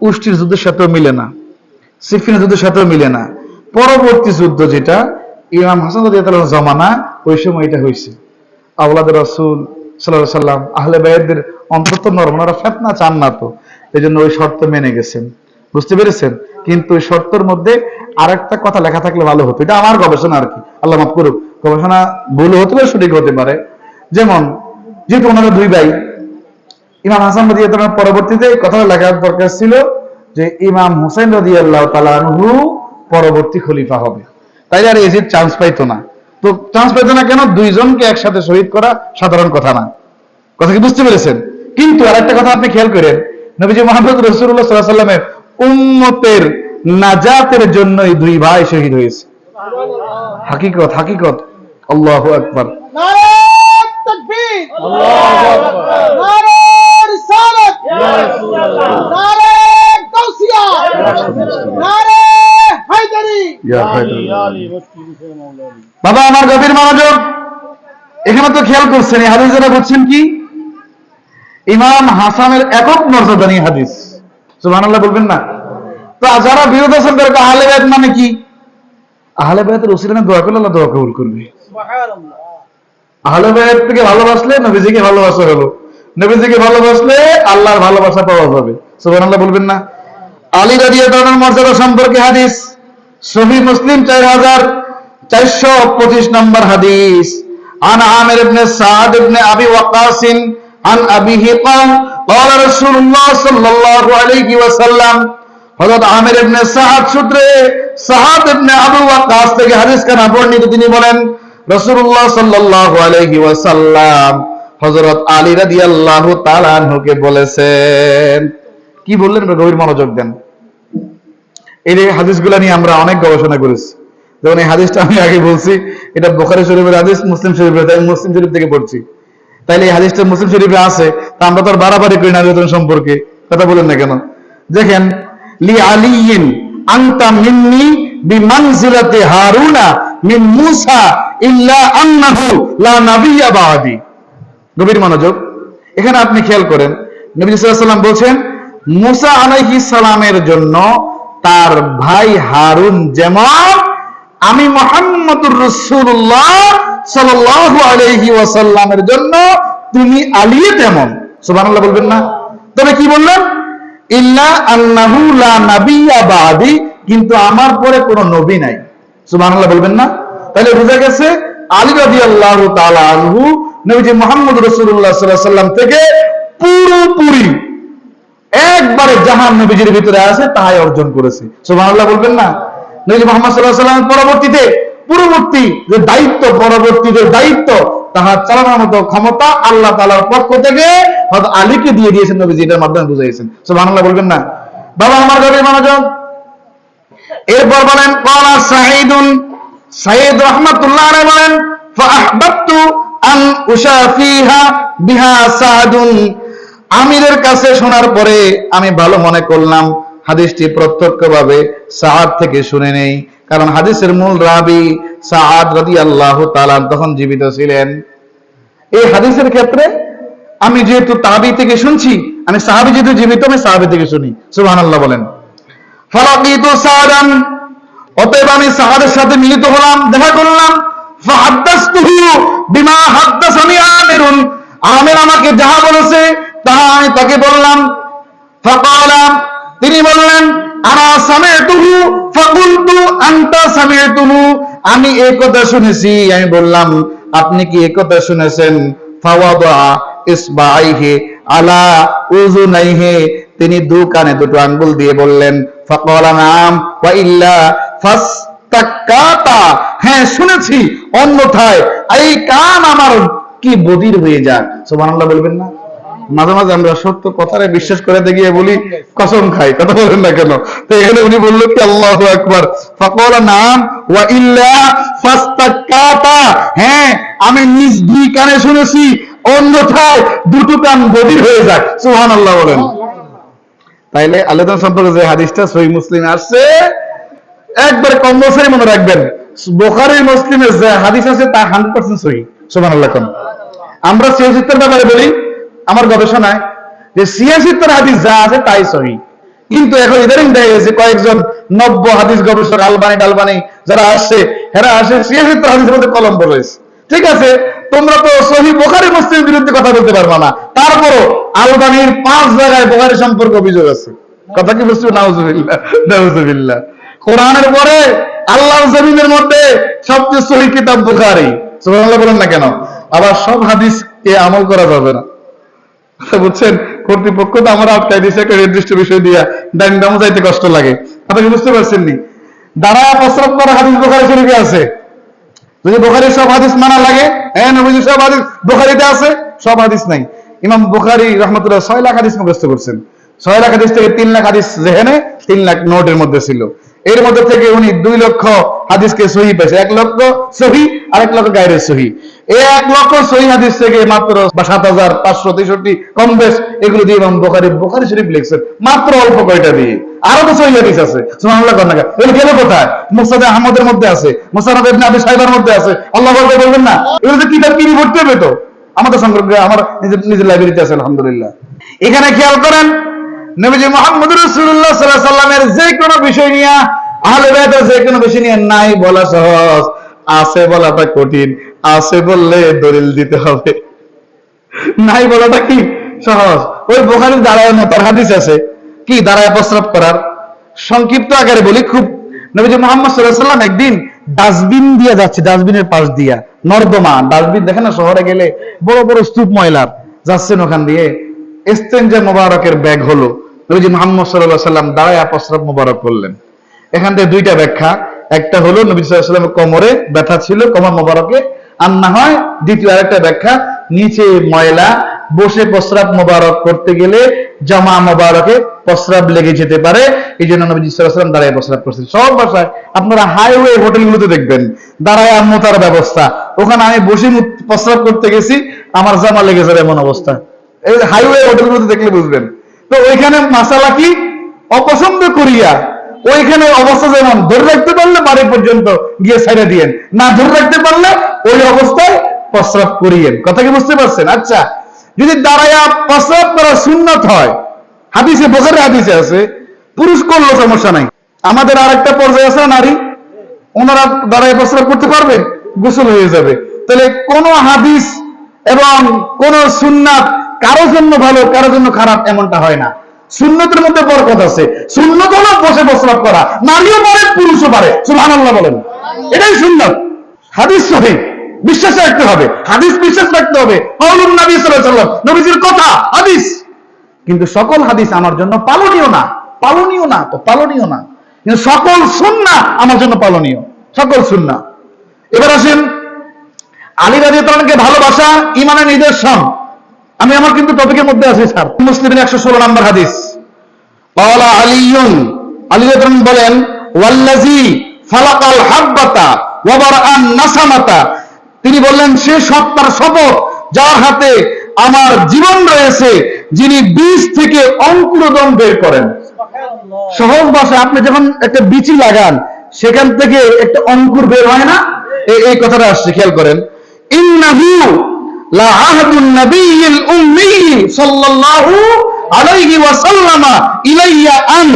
উষ্টির যুদ্ধের সাথেও মিলে না, সিফিনের যুদ্ধের সাথেও মিলে না। পরবর্তী যুদ্ধ যেটা ইমাম হাসান রাদিয়াল্লাহু আনহু জামানা, ওই সময় এটা হয়েছে। আওলাদ রাসূল সাল্লাল্লাহু আলাইহি ওয়াসাল্লাম আহলে বায়াতদের অন্তত নরম, ওরা ফেতনা চান না তো, এই জন্য ওই শর্ত মেনে গেছেন। বুঝতে পেরেছেন? কিন্তু ওই শর্তের মধ্যে আরেকটা কথা লেখা থাকলে ভালো হতো। এটা আমার গবেষণা আর কি, আল্লাহ মাফ করুক, গবেষণা ভুল হতে পারে, সঠিক হতে পারে। যেমন যেহেতু ওনারা দুই ভাই, ইমাম হাসান রাদিয়াল্লাহু তাআলার পরবর্তীতে কথা লেখার দরকার ছিল যে ইমাম হোসেন রাদিয়াল্লাহু তাআলা আনহু পরবর্তী খলিফা হবে, তাই আর এজিদ চান্স পাইতো না। তো চান্স পাইতো না কেন? দুইজনকে একসাথে শহীদ করা সাধারণ কথা না। কথা কি বুঝতে পেরেছেন? কিন্তু আরেকটা কথা আপনি খেয়াল করেন, নবীজি মুহাম্মদ রাসূলুল্লাহ সাল্লাল্লাহু আলাইহি ওয়াসাল্লামের উম্মতের নাজাতের জন্য এই দুই ভাই শহীদ হয়েছে। হাকিকত, হাকিকত। আল্লাহু আকবার। নারে তাকবীর, আল্লাহু আকবার, নারে রিসালাত, ইয়া রাসূলুল্লাহ, নারে গাউসিয়া, ইয়া রাসূলুল্লাহ, নারে হায়দারি, ইয়া হায়দারি। বাবা আমার গভীর মনোযোগ, এখানে তো খেয়াল করছেন এই হাদিস যারা বুঝছেন কি ইমাম হাসানের একক মর্যাদা নিয়ে হাদিস, সুবহানাল্লাহ বলবেন না? তো যারা বিরোধ আছেন তারা আহলে বাইত মানে কি? আহলে বাইতের ওসিলায় দোয়া করলে আল্লাহ দোয়া কবুল করবে। সুবহানাল্লাহ। আহলে বাইত থেকে ভালোবাসলে নবীজিকে ভালোবাসা হলো, নবীজিকে ভালোবাসলে আল্লাহর ভালোবাসা পাওয়া যাবে। সুবহানাল্লাহ বলবেন না? আলী রাদিয়াল্লাহু আনহুর মর্যাদা সম্পর্কে হাদিস সহিহ মুসলিম 4425 নম্বর হাদিস। আন আমির ইবনে সাদ ইবনে আবি ওয়াক্কাস আন আবিহি قال قال رسول الله صلى الله عليه وسلم, হযরত আমির ইবনে সাদ সূত্রে সাদ ইবনে আবু ওয়াক্কাস থেকে হাদিস কানা বর্ণিত, তিনি বলেন রাসূলুল্লাহ সাল্লাল্লাহু আলাইহি ওয়াসাল্লাম হযরত আলী রাদিয়াল্লাহু তাআলা আনহুকে বলেছেন। কি বললেন? গভীর মনোযোগ দেন। এই হাদিসগুলো নিয়ে আমরা অনেক গবেষণা করেছি। যেমন এই হাদিসটা আমি আগে বলছি, এটা বুখারী শরীফের হাদিস, মুসলিম শরীফের, তাই মুসলিম শরীফ থেকে পড়ছি। তাইলে এই হাদিসটা মুসলিম শরীফে আছে, তা আমরা তো আর বাড়াবাড়ি করি না আলোচনা সম্পর্কে, কথা বলেন না কেন? দেখেন, লি আলিয়িন আনতা মিন্নি বিমানজিলাতি হারুনা মিন মূসা ইল্লা আন্নাহু লা নাবিয়্যা বাদি। গভীর মনোযোগ, এখানে আপনি খেয়াল করেন, নবী সাল্লাল্লাহু আলাইহি ওয়াসাল্লাম বলছেন মূসা আলাইহিস সালামের জন্য তার ভাই হারুন যেমন, আমি মুহাম্মদুর রাসূলুল্লাহ সাল্লাল্লাহু আলাইহি ওয়াসাল্লামের জন্য তুমি আলী তেমন। সুবহানাল্লাহ বলবেন না? তবে কি বললেন? ইল্লা আন্নাহু লা নাবিয়্যা বাদি, কিন্তু আমার পরে কোনো নবী নাই। সুবহানাল্লাহ বলবেন না? তাহলে বোঝা গেছে আলী রাদিয়াল্লাহু তাআলা আনহু নবীজি মুহাম্মদ রাসূলুল্লাহ সাল্লাল্লাহু আলাইহি ওয়াসাল্লাম থেকে পুরোপুরি একবারে জাহান নবীজির ভিতরে আছে তাই অর্জন করেছে। সুবহানাল্লাহ বলবেন না? নবী মুহাম্মদ সাল্লাল্লাহু আলাইহি ওয়াসাল্লাম পূর্ববর্তী যে দায়িত্ব, পরবর্তী যে দায়িত্ব তাহা চালানোর মতো ক্ষমতা আল্লাহ তাআলার পক্ষ থেকে হযরত আলীকে দিয়ে দিয়েছেন, নবীজি এটার মাধ্যমে বুঝাইছেন। সুবহানাল্লাহ বলবেন না? বাবা আমার গভীর মনোযোগ, এরপর বলেন ক্বালা সাঈদুন, সাঈদ রাহমাতুল্লাহ আলাইহি বলেন ফাআহবাবতু আন উশাফিহা বিহা সাদুন, আমিরের কাছে শোনার পরে আমি ভালো মনে করলাম হাদিসটি প্রত্যক্ষভাবে সাআদ থেকে শুনে নেই, কারণ হাদিসের মূল রাবি সাআদ রাদিয়াল্লাহু তাআলা তখন জীবিত ছিলেন। এই হাদিসের ক্ষেত্রে আমি যেহেতু তাবি থেকে শুনছি, আমি সাহাবী যেহেতু জীবিত, আমি সাহাবী থেকে শুনি। সুবহানাল্লাহ বলেন। ফালাকিতু সাআদান, অতএব আমি সাআদের সাথে মিলিত হলাম, দেখা করলাম। ফাহাদাসতুহু বিমা হাদাসানি আমিরুন, আমির আমাকে যাহা বলেছে তাহা আমি তাকে বললাম। ফাকালা, তিনি বললেন আনা সামি'তুহু ফাকুলতু আনতা সামি'তুহু, আমি এই কথা শুনেছি, আমি বললাম আপনি কি এই কথা শুনেছেন। ফাওয়াদা ইসবাইহি আলা উযুনাইহি, তিনি দু কানে দুটো আঙ্গুল দিয়ে বললেন ফাকালা নাম ওয়া ইল্লা ফাস্তাকাতা, হ্যাঁ শুনেছি, অন্যথায় এই কান আমার কি বধির হয়ে যাক। সুবহানাল্লাহ বলবেন না? মাঝে মাঝে আমরা সত্য কথারে বিশ্বাস করে গিয়ে বলি কসম খাই, কথা বলেন না কেন? তো এখানে উনি বললেন কি আল্লাহু আকবার, ফাকালা নাম ওয়া ইল্লা ফাস্তাকাতা, হ্যাঁ আমি নিজ দুই কানে শুনেছি, অন্যথায় দুটো কান বধির হয়ে যাক। সুবহানাল্লাহ বলেন। তাইলে আল্লাহ সম্পর্কে যে হাদিসটা সহিহ মুসলিমে আসছে, একবার কম্পালসারি মনে রাখবেন, বুখারী মুসলিমের যে হাদিস আছে তা 100% সহিহ। সুবহানাল্লাহ। আমরা সিয়াসিত্তের ব্যাপারে বলি আমার গবেষণায় যে সিয়াসিত্তের হাদিস যা আছে তাই সহিহ, কিন্তু এখন ইদানিং দেখা গেছে কয়েকজন নব্য হাদিস গবেষক আলবানি যারা আসছে, এরা আসে সিয়াসিত্তের হাদিসের মধ্যে কলম রয়েছে। ঠিক আছে, তোমরা তো সহিহ বুখারী মুসলিমের বিরুদ্ধে কথা বলতে পারবে না, তারপরও আলবানির 5 জায়গায় বুখারী সম্পর্কে অভিযোগ আছে। কথা কি বুঝছো? নাউজুবিল্লাহ, নাউজুবিল্লাহ। কোরআনের পরে আল্লাহর জমিনের মধ্যে সবচেয়ে সহিহ কিতাব বুখারী, সুবহানাল্লাহ বলেন না কেন? আবার সব হাদিসকে আমল করা যাবে না, বুঝছেন? কর্তৃপক্ষ তো আমার আটকাই দিয়েছে একটা নির্দিষ্ট বিষয় দিয়া, ডাইন দামও যাইতে কষ্ট লাগে। আপনি বুঝতে পারছেন নি? দাঁড়ায় প্রস্রাব করা হাদিস বুখারী শরীফে আছে। যদি বুখারীর সব হাদিস মানা লাগে, হ্যাঁ নবীজির সব হাদিস বুখারীতে আছে, সব হাদিস নাই। ইমাম বুখারী রাহমাতুল্লাহ 6 লাখ হাদিস মুখস্থ করছেন। 6 লাখ হাদিস থেকে 3 লাখ হাদিস যেখানে 3 লাখ নোটের মধ্যে ছিল। এর মধ্যে থেকে উনি 2 লক্ষ হাদিসকে সহিহ পেয়েছে। 1 লক্ষ সহিহ আর 1 লক্ষ গায়রে সহিহ। এই 1 লক্ষ সহিহ হাদিস থেকে মাত্র 7563 কম বেশ এগুলো দিয়ে ইমাম বুখারী শরীফ লিখছেন, মাত্র অল্প কয়টা দিয়ে। আরো তো সহিহ হাদিস আছে, সুবহানাল্লাহ করেন না? এগুলো গেল কোথায়? মুসনাদ আহমদের মধ্যে আছে, মুসনাদ ইবনে আবি শাইবার মধ্যে আছে। আল্লাহু আকবার বলবেন না? এগুলো তো কিতাব কিনে পড়তে হবে তো। আমাদের সংগ্রহে আমার নিজের লাইব্রেরিতে আছে আলহামদুলিল্লাহ। এখানে খেয়াল করেন, নবীজি মুহাম্মদ রাসূলুল্লাহ সাল্লাল্লাহু আলাইহি সাল্লামের যে কোনো বিষয় নিয়ে, আহলে বায়তের যে কোনো বিষয় নিয়ে নাই বলা সহজ, আছে বলাটা কঠিন। আছে বললে দলিল দিতে হবে, নাই বলাটা কি সহজ। ওই বুখারীর দাঁড়ায় মতার হাদিস আছে কি দাঁড়ায় প্রস্রাব করার। সংক্ষিপ্ত আকারে বলি, খুব নবীজি মুহাম্মদ সাল্লাল্লাহু আলাইহি সাল্লাম একদিন ডাস্টবিন দিয়ে যাচ্ছে, ডাস্টবিনের পাশ দিয়া, নর্দমা ডাস্টবিন দেখেন না শহরে গেলে বড় বড় স্তূপ ময়লার, যাচ্ছেন ওখান দিয়ে, ইস্তেনজা মোবারকের ব্যাগ হলো। নবীজি মুহাম্মদ সাল্লাল্লাহু আলাইহি সাল্লাম দাঁড়ায় প্রস্রাব মোবারক করলেন। এখান থেকে 2টা ব্যাখ্যা। একটা হলো নবী সাল্লাল্লাহু আলাইহি সাল্লামের কোমরে ব্যথা ছিল, কোমর মোবারকে, আর না হয় দ্বিতীয় আরেকটা ব্যাখ্যা, নিচে ময়লা, বসে প্রস্রাব মোবারক করতে গেলে জামা মোবারকে প্রস্রাব লেগে যেতে পারে, এই জন্য নবী সাল্লাল্লাহু আলাইহি সাল্লাম দাঁড়ায় প্রস্রাব করছেন। সব ভাষায় আপনারা হাইওয়ে হোটেলগুলোতে দেখবেন দাঁড়ায় মোতার ব্যবস্থা। ওখানে আমি বসে প্রস্রাব করতে গেছি, আমার জামা লেগে যাবে এমন অবস্থা। এই হাইওয়ে হোটেলগুলোতে দেখলে বুঝবেন। তো ওইখানে মাসালা কি অপছন্দ করিয়া ওইখানে অবস্থা যেমন ধরে রাখতে পারলে বাড়ি পর্যন্ত গিয়ে ছাইড়া দিয়েন, না ধরে রাখতে পারলে ওই অবস্থায় প্রস্রাব করিয়েন। কথা কি বুঝতে পারছেন? আচ্ছা, যদি দাঁড়ায়া প্রস্রাব করা সুন্নাত হয়, হাদিসে বুখারী হাদিসে আছে, পুরুষ করলেও সমস্যা নাই। আমাদের আরেকটা পর্যায়ে আছে নারী, ওনারা দাঁড়ায় প্রস্রাব করতে পারবেন, গোসল হয়ে যাবে। তাহলে কোন হাদিস এবং কোন সুন্নাত কারোর জন্য ভালো কারোর জন্য খারাপ এমনটা হয় না। সুন্নতের মধ্যে বরকত আছে। সুন্নত হলো বসে প্রস্রাব করা, নারীও পারে পুরুষও পারে, সুবহানাল্লাহ বলেন। এটাই সুন্নাত। হাদিস সহিহ, বিশ্বাস রাখতে হবে, হাদিস বিশ্বাস রাখতে হবে। কাউলুন নবী সাল্লাল্লাহু আলাইহি ওয়াসাল্লাম, নবীজির কথা হাদিস। কিন্তু সকল হাদিস আমার জন্য পালনীয় না, পালনীয় না তো পালনীয় না। কিন্তু সকল সুন্নাহ আমার জন্য পালনীয়, সকল সুন্নাহ। এবার আসেন, আলী রাদিয়াল্লাহু আনহুকে ভালোবাসা ঈমানের নিদর্শন। আমি আমার কিন্তু টপিকের মধ্যে আছি স্যার। মুসলিমের 116 নম্বর হাদিস। ক্বালা আলিয়ুন, আলী রাদিয়াল্লাহু আনহু বলেন, ওয়াল্লাযী ফালাকাল হাব্বাতা ওয়া বারাআন নাসামাতা, তিনি বললেন সে সত্তার শপথ যার হাতে আমার জীবন রয়েছে, যিনি বীজ থেকে অঙ্কুরোদ্গম বের করেন। সহজ ভাষায় আপনি যখন একটা বিচি লাগান সেখান থেকে একটা অঙ্কুর বের হয় না, এই কথাটা আসছে, খেয়াল করেন। ইন্নাহু লা আহদুন নাবিয়্যিল উম্মি সাল্লাল্লাহু আলাইহি ওয়াসাল্লাম ইলাইয়া আন,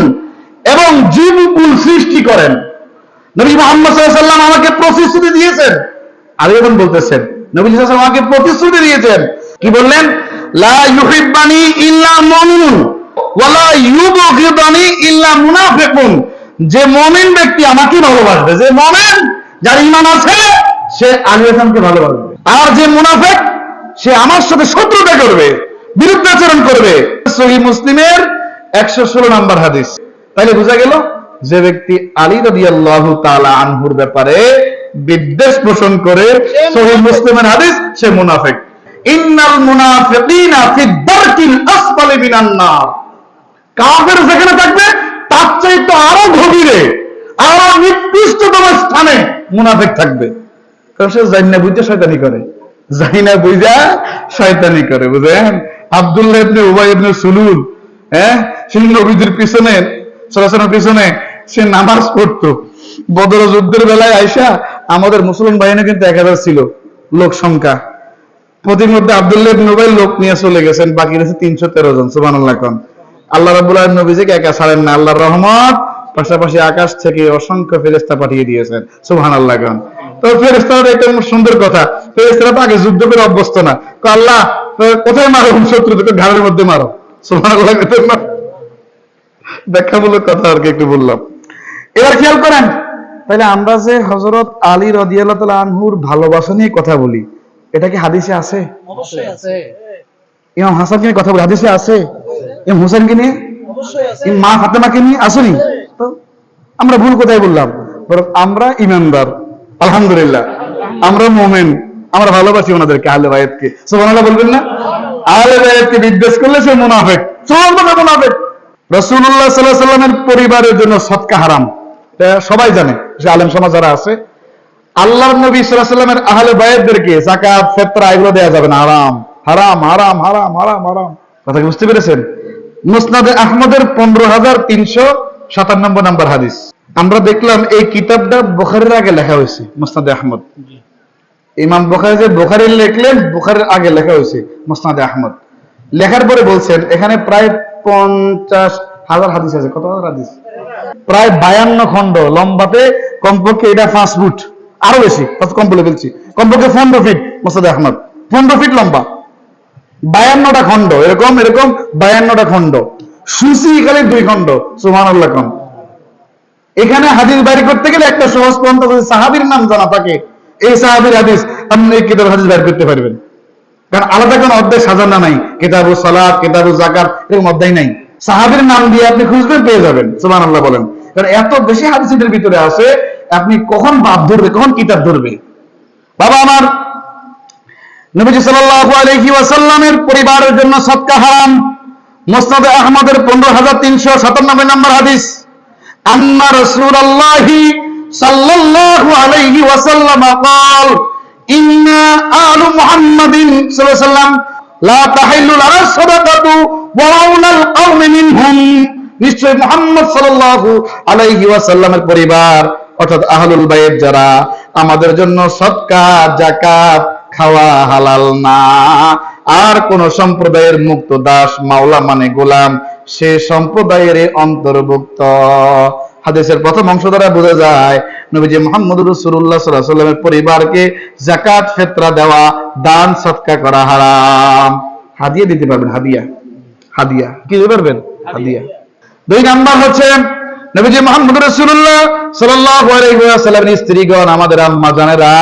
এবং জীবকুল সৃষ্টি করেন। নবী মুহাম্মদ সাল্লাল্লাহু আলাইহি ওয়াসাল্লাম আমাকে প্রতিশ্রুতি দিয়েছেন। আলী এখন বলতেছেন নবী সাল্লাল্লাহু আলাইহি ওয়াসাল্লাম আমাকে প্রতিশ্রুতি দিয়েছেন, কি বললেন? লা ইউহিব্বানি ইল্লা মুমিনুন ওয়া লা ইউবগিদানি ইল্লা মুনাফিকুন, যে মুমিন ব্যক্তি আমাকে ভালোবাসবে, যে মুমিন যার ঈমান আছে সে আলী রাদিয়াল্লাহু ভালোবাসবে, আর যে মুনাফিক সে আমার সাথে শত্রুতা করবে, বিরুদ্ধাচরণ করবে। সহিহ মুসলিমের 116 নম্বর হাদিস। তাহলে বোঝা গেল যে ব্যক্তি আলী রাদিয়াল্লাহু তাআলা আনহুর ব্যাপারে বিদ্বেষ পোষণ করে, সহিহ মুসলিমের হাদিস, সে মুনাফিক। ইন্নাল মুনাফিকিনা ফি দারকিল আসফালি মিনান নার, কাফের যেখানে থাকবে তার চাইতে আরো গভীরে, আরো নিকৃষ্টতম স্থানে মুনাফিক থাকবে। কারণ সে জাইনা বুঝা শয়তানি করে, জাইনা বুঝা শয়তানি করে, বুঝেন? আব্দুল্লাহ ইবনে উবাই ইবনে সুলুল, সে নবীজির পিছনে, সরাসরি পিছনে সে নামাজ পড়তো। বদর যুদ্ধের বেলায় আইসা আমাদের মুসলমান বাহিনী কিন্তু 1000 ছিল লোক সংখ্যা, প্রতিমধ্যে আব্দুল্লাহ ইবনে উবাই লোক নিয়ে চলে গেছেন, বাকি রয়েছে 313 জন। সুবহানাল্লাহ। কোন আল্লাহ রাব্বুল আলামিন নবীজিকে একা ছাড়েন না, আল্লাহর রহমত পাশাপাশি আকাশ থেকে অসংখ্য ফেরেশতা পাঠিয়ে দিয়েছেন। সুবহানাল্লাহ গান। তো ফেরেশতারা একটা সুন্দর কথা, ফেরেশতারা তো আগে যুদ্ধ করে অভ্যস্ত না। আল্লাহ কোথায় মারো শত্রুদেরকে? ঘাড়ের মধ্যে মারো। সুবহানাল্লাহ। ব্যাখ্যামূলক কথা আর কি একটু বললাম। এবার খেয়াল করেন, তাহলে আমরা যে হযরত আলী রাদিয়াল্লাহু তাআলা আনহুর ভালোবাসা নিয়ে কথা বলি, এটা কি হাদিসে আছে? অবশ্যই আছে, ইমাম হাসানকে নিয়ে কথা বলি, হাদিসে আছে? ইমাম হোসেনকে নিয়ে, অবশ্যই আছে। মা ফাতেমাকে নিয়ে আসেনি? তো আমরা ভুল কোথায় বললাম? বরং আমরা ইমানদার, আলহামদুলিল্লাহ, আমরা মুমিন, আমরা ভালোবাসি ওনাদেরকে, আহলে বায়াতকে। সুবহানাল্লাহ বলবেন না? আহলে বায়াতকে বিদ্বেষ করলে সে মুনাফিক, সুবহানাল্লাহ, মুনাফিক। রাসূলুল্লাহ সাল্লাল্লাহু আলাইহি ওয়াসাল্লামের পরিবারের জন্য সদকা হারাম, এটা সবাই জানে, যে আলেম সমাজ যারা আছে। আল্লাহর নবী সাল্লাল্লাহু আলাইহি ওয়াসাল্লামের আহলে বায়াতদেরকে যাকাত, ফিতরা এগুলো দেয়া যাবে না, হারাম, হারাম, হারাম, হারাম, হারাম, হারাম। কথা কি বুঝতে পেরেছেন? মুসনাদে আহমদের 15357 নম্বর হাদিস। আমরা দেখলাম এই কিতাবটা বুখারীর আগে লেখা হয়েছে, মুসনাদে আহমদ। ইমাম বুখারী যে বুখারী লিখলেন, বুখারীর আগে লেখা হয়েছে মুসনাদে আহমদ। লেখার পরে বলছেন এখানে প্রায় 50,000 হাদিস আছে। কত হাজার হাদিস? প্রায় 52 খণ্ড, লম্বাতে কমপক্ষে এটা 5 ফুট, আরো বেশি, কত কম বলে ফেলছি, কমপক্ষে 15 ফিট। মুসনাদে আহমদ 15 ফিট লম্বা, 52টা খণ্ড, এরকম এরকম 52টা খণ্ড, সূচি খালি 2 খণ্ড। সুবহানাল্লাহ। কম এখানে হাদিস বাইর করতে গেলে একটা সহজ পন্থা, যদি সাহাবীর নাম জানা থাকে, এই সাহাবীর হাদিস আপনি এই কিতাব হাদিস বাইর করতে পারবেন। কারণ আলাদা কোনো অধ্যায় সাজানো নাই, কিতাবুস সালাত, কিতাবুস যাকাত, এরকম অধ্যায় নাই। সাহাবীর নাম দিয়ে আপনি খুঁজবেন, পেয়ে যাবেন। সুবহানাল্লাহ বলেন। কারণ এত বেশি হাদিস এর ভিতরে আছে, আপনি কখন বাদ ধরবে, কখন কিতাব ধরবে। বাবা আমার, নবীজি সাল্লাল্লাহু আলাইহি ওয়াসাল্লামের পরিবারের জন্য সদকা হারাম। মুসনাদে আহমদের 15397 নম্বর হাদিস। আন্না রাসূলুল্লাহি সাল্লাল্লাহু আলাইহি ওয়াসাল্লাম قال ইন্না আলু মুহাম্মাদিন সাল্লাল্লাহু আলাইহি ওয়াসাল্লাম লা তাহিল্লু লানা সাদাকাতু ওয়া আউলাল কওমি মিনহুম। নিশ্চয় মুহাম্মদ সাল্লাল্লাহু আলাইহি ওয়াসাল্লামের পরিবার অর্থাৎ আহলুল বাইত যারা, আমাদের জন্য সদকা যাকাত খাওয়া হালাল না। আর কোন সম্প্রদায়ের মুক্ত দাস, মাওলা মানে গোলাম, সে সম্প্রদায়ের অন্তর্ভুক্ত। হাদিসের প্রথম অংশ দ্বারা বোঝা যায় নবীজি মুহাম্মদুর রাসূলুল্লাহ সাল্লাল্লাহু আলাইহি ওয়াসাল্লামের পরিবারকে যাকাত, ফিতরা দেওয়া, দান সদকা করা হারাম। হাদিয়া দিতে পারবেন, হাদিয়া, হাদিয়া কি দিতে পারবেন? হাদিয়া। 2 নাম্বার হচ্ছে নবীজি মুহাম্মদুর রাসূলুল্লাহ সাল্লাল্লাহু আলাইহি ওয়াসাল্লামের স্ত্রীগণ, আমাদের আম্মা জানেরা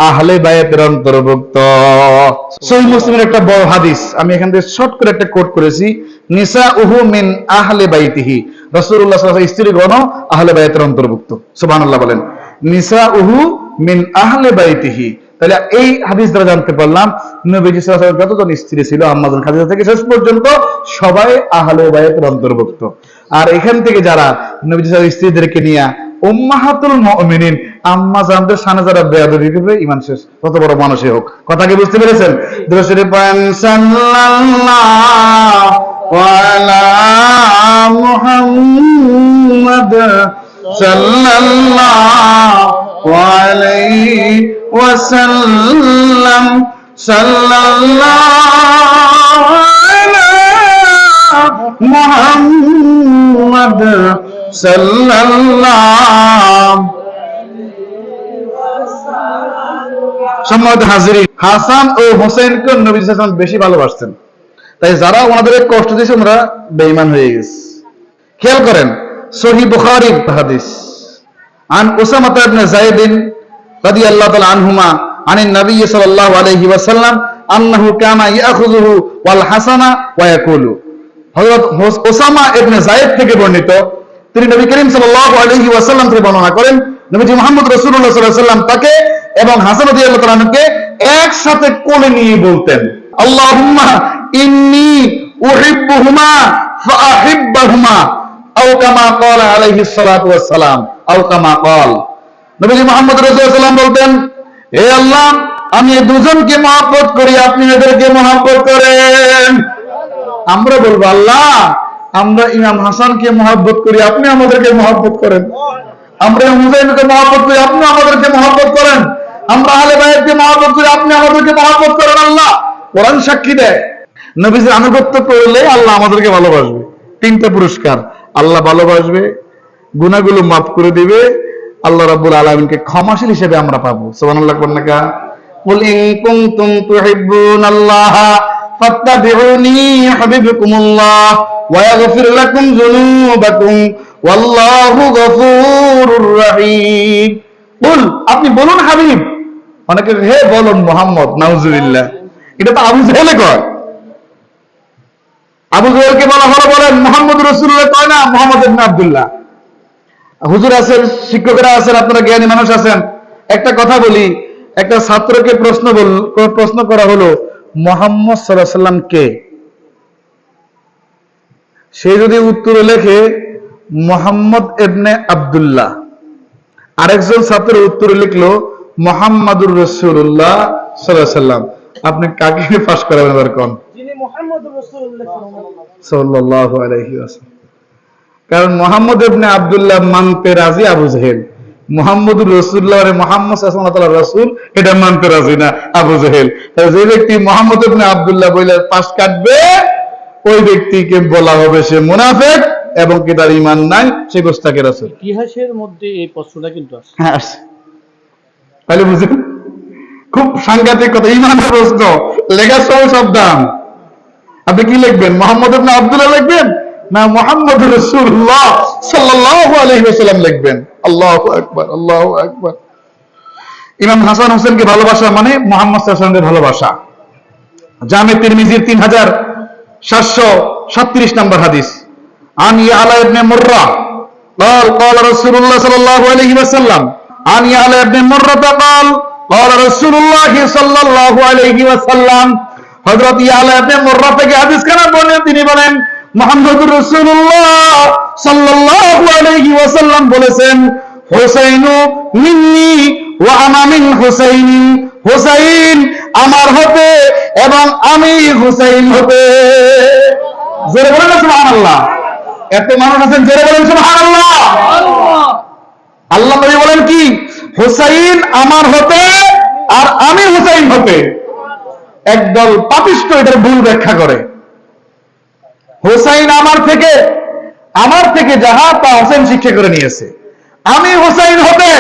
আহলে বায়াতের অন্তর্ভুক্ত। সহিহ মুসলিমের একটা বড় হাদিস, আমি এখান থেকে শর্ট করে একটা কোট করেছি, নিসাউহু মিন আহলে বাইতিহি। রাসূলুল্লাহ সাল্লাল্লাহু আলাইহি ওয়াসাল্লাম স্ত্রীগণ আহলে বায়াতের অন্তর্ভুক্ত। সুবহানাল্লাহ বলেন। নিসাউহু মিন আহলে বাইতিহি। তাহলে এই হাদিস দ্বারা জানতে পারলাম নবীজি সাল্লাল্লাহু আলাইহি ওয়াসাল্লাম যতজন স্ত্রী ছিল, আম্মা জান খাদিজা থেকে শেষ পর্যন্ত সবাই আহলে বায়াতের অন্তর্ভুক্ত। আর এখান থেকে যারা নবীজি সাল্লাল্লাহু আলাইহি ওয়াসাল্লাম স্ত্রীদেরকে নিয়ে উম্মাহাতুল মুমিনিন, আম্মা জানদের সামনে যারা বেয়াদবি করবে, ঈমান শেষ, কত বড় মানুষই হোক। কথা কি বুঝতে পেরেছেন? দুরূদ শরীফ পড়েন, সাল্লাল্লাহু আলা মুহাম্মাদ সাল্লাল্লাহু আলাইহি ওয়াসাল্লাম, সাল্লাল্লাহু আলা মুহাম্মাদ সাল্লাল্লাহু। সম্মানিত হাজিরিন, হাসান ও হোসেনকে নবী সাল্লাল্লাহু আলাইহি ওয়াসাল্লাম বেশি ভালোবাসতেন, তাই যারা ওনাদের কষ্ট দিয়েছে ওনারা বেঈমান হয়ে গেছে। খেয়াল করেন সহিহ বুখারীর হাদিস, আন উসামা ইবনে যায়েদ রাদিয়াল্লাহু তাআলা আনহুমা আনিন নবী সাল্লাল্লাহু আলাইহি ওয়াসাল্লাম আন্নাহু কানা ইয়াখুযুহু ওয়াল হাসানা ওয়া ইয়াকুলু। হযরত উসামা ইবনে যায়েদ থেকে বর্ণিত, তিনি নবী করিম সাল্লাল্লাহু আলাইহি ওয়াসাল্লাম থেকে বর্ণনা করেন, নবীজি মুহাম্মদ রাসূলুল্লাহ সাল্লাল্লাহু আলাইহি ওয়াসাল্লাম তাকে এবং হাসান রাদিয়াল্লাহু তাআলা আনহুকে একসাথে কোলে নিয়ে বলতেন, আল্লাহুম্মা ইন্নী উহিব্বুহুমা ফাআহিব্বুহুমা আও কামা ক্বালা আলাইহিস সালাতু ওয়াস সালাম, আও কামা ক্বাল। নবীজি মুহাম্মদ রাসূলুল্লাহ সাল্লাল্লাহু আলাইহি ওয়াসাল্লাম বলতেন, হে আল্লাহ, আমি এই দুজনকে মহব্বত করি, আপনি এদেরকে মহব্বত করেন। আমরা বলবো, আল্লাহ, আমরা ইমাম হাসানকে মহব্বত করি, আপনি আমাদেরকে মহব্বত করেন। আমরা হুসাইনকে মহব্বত করি, আপনি আমাদেরকে মহব্বত করেন। আমরা আহলে বায়াতকে মহব্বত করি, আপনি আমাদেরকে মহব্বত করেন। আল্লাহ কোরআন সাক্ষী দেয়, নবীজির আনুগত্য করলে আল্লাহ আমাদেরকে ভালোবাসবে। 3টা পুরস্কার, আল্লাহ ভালোবাসবে, গুনাহগুলো মাফ করে দিবে, আল্লাহ রাব্বুল আলামিনকে ক্ষমাশীল হিসেবে আমরা পাবো। সুবহানাল্লাহ বলেন না? কুল ইন কুনতুম তুহিব্বুনাল্লাহ ফাত্তাবিউনি ইউহিব্বুকুমুল্লাহ ওয়া ইয়াগফির লাকুম যুনুবাকুম ওয়াল্লাহু গফুরুর রহিম। বল, আপনি বলুন হাবিব। অনেকে হে বলুন মুহাম্মদ, নাউজুবিল্লাহ। এটা তো আবু জেহেলে কয়। আবু জেহেলকে বলা হলো বলেন মুহাম্মদ রাসূলুল্লাহ কয় না, মুহাম্মদ ইবনে আব্দুল্লাহ। হুজুর আছেন, শিক্ষকরা আছেন, আপনারা জ্ঞানী মানুষ আছেন। একটা কথা বলি, একটা ছাত্রকে প্রশ্ন করা হলো মুহাম্মদ সাল্লাল্লাহু আলাইহি ওয়াসাল্লাম কে? সে যদি উত্তরে লেখে মুহাম্মদ ইবনে আব্দুল্লাহ, আরেকজন ছাত্র উত্তরে লিখলো মুহাম্মাদুর রাসূলুল্লাহ সাল্লাল্লাহু আলাইহি ওয়াসাল্লাম, আপনি কাকে পাস করাবেন এবার কোন? যিনি মুহাম্মদুর রাসূলুল্লাহ সাল্লাল্লাহু আলাইহি ওয়াসাল্লাম। কারণ মুহাম্মদ ইবনে আব্দুল্লাহ মানতে রাজি আবু জেহেল, মুহাম্মদুর রাসূলুল্লাহ মানে মুহাম্মদ সাল্লাল্লাহু আলাইহি ওয়াসাল্লাম রাসূল, এটা মানতে রাজি না আবু জেহেল। তাহলে যে ব্যক্তি মুহাম্মদ ইবনে আব্দুল্লাহ বলে পাশ কাটবে, ওই ব্যক্তিকে বলা হবে সে মুনাফিক এবং কি তার ঈমান নাই, সে গোস্তাকে রাসূল। ইতিহাসের মধ্যে এই প্রশ্নটা কিন্তু আছে। হ্যাঁ আসছে। তাহলে বুঝুন, খুব সাংঘাতিক কথা। ঈমানের প্রশ্ন, লেখার সময় সাবধান। আপনি কি লিখবেন, মুহাম্মদ ইবনে আব্দুল্লাহ লিখবেন না মুহাম্মদুর রাসূলুল্লাহ সাল্লাল্লাহু আলাইহি ওয়াসাল্লাম লিখবেন? আল্লাহু আকবার, আল্লাহু আকবার। ইমাম হাসান হোসেনকে ভালোবাসা মানে মুহাম্মদ সাল্লাল্লাহু আলাইহি ওয়াসাল্লামকে ভালোবাসা। জামে তিরমিজির 3737 নম্বর হাদিস। আন ইয়ালা ইবনে মুররা قال قال رسول الله صلى الله عليه وسلم عن يعلى بن مرة قال قال رسول الله صلى الله عليه وسلم হযরত ইয়ালা ইবনে মুররা থেকে হাদিস খানা বলেন, তিনি বলেন মুহাম্মদুর রাসূলুল্লাহ সাল্লাল্লাহু আলাইহি ওয়াসাল্লাম বলেছেন, হুসাইনু মিন্নি ওয়া আনা মিন হুসাইনি, হুসাইন আমার হতে এবং আমি হুসাইন হতে। জোরে বলেন সুবহানাল্লাহ। এত মানুষ আছেন, জোরে বলেন সুবহানাল্লাহ। আল্লাহ নবী বলেন কি, হুসাইন আমার হতে আর আমি হুসাইন হতে। একদল পাপিষ্ঠ এটার ভুল ব্যাখ্যা করে। হুসাইন আমার থেকে যাহা তা হোসেন শিক্ষা করে নিয়েছে। আমি হুসাইন হতে,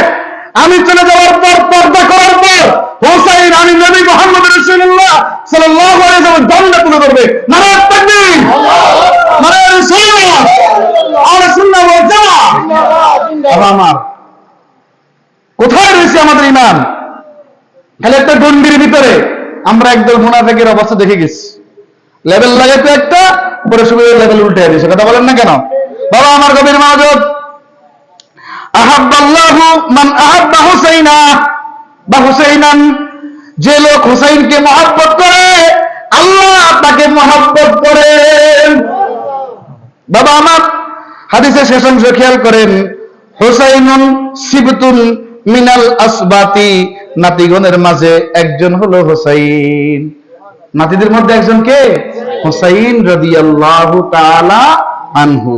আমি চলে যাওয়ার পর, পর্দা করার পর হুসাইন আমি নবী মুহাম্মদ রাসূলুল্লাহ সাল্লাল্লাহু আলাইহি ওয়াসাল্লাম জান্নাত তুলে ধরবে। নারায়ে তাকবীর, নারায়ে রিসালাত, আহলে সুন্নাহ ওয়াল জামাআহ। আমার কোথায় রয়েছে আমাদের ঈমান? খালি একটা গন্ডির ভিতরে আমরা একদল মুনাফিকের অবস্থা দেখে গেছি। লেভেল লাগাইতে একটা, পরে সুবিধা লেভেল উল্টে দিয়েছে। কথা বলেন না কেন? বাবা আমার গভীর মনোযোগ। আহাব্বাল্লাহু মান আহাব্বা হুসাইনা বা হুসাইনান, যে লোক হুসাইনকে মহব্বত করে আল্লাহ তাকে মহব্বত করেন। বাবা আমার হাদিসের শেষ অংশ খেয়াল করেন, হুসাইনুন সিবতুন মিনাল আসবাতি, নাতিগণের মাঝে একজন হলো হুসাইন। নাতিদের মধ্যে একজন কে? হুসাইন রাদিয়াল্লাহু তাআলা আনহু।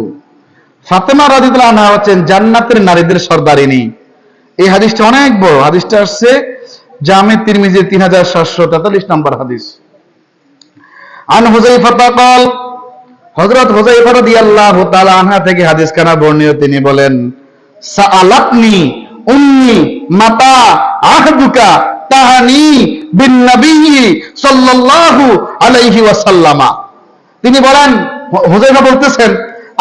ফাতেমা রাদিয়াল্লাহু আনহা হচ্ছেন জান্নাতের নারীদের সর্দারিনী। এই হাদিসটা অনেক বড়। হাদিসটা আসছে জামে তিরমিজির 3743 নম্বর হাদিস। আন হুযায়ফা ক্বাল, হযরত হুযায়ফা রাদিয়াল্লাহু তাআলা আনহা থেকে হাদিস খানা বর্ণিত, তিনি বলেন, সাআলাতনি উম্মি মাতা আহদুকা তাহানি বিন নবী সাল্লাল্লাহু আলাইহি ওয়াসাল্লাম। তিনি বলেন, হুযায়ফা বলতেছেন,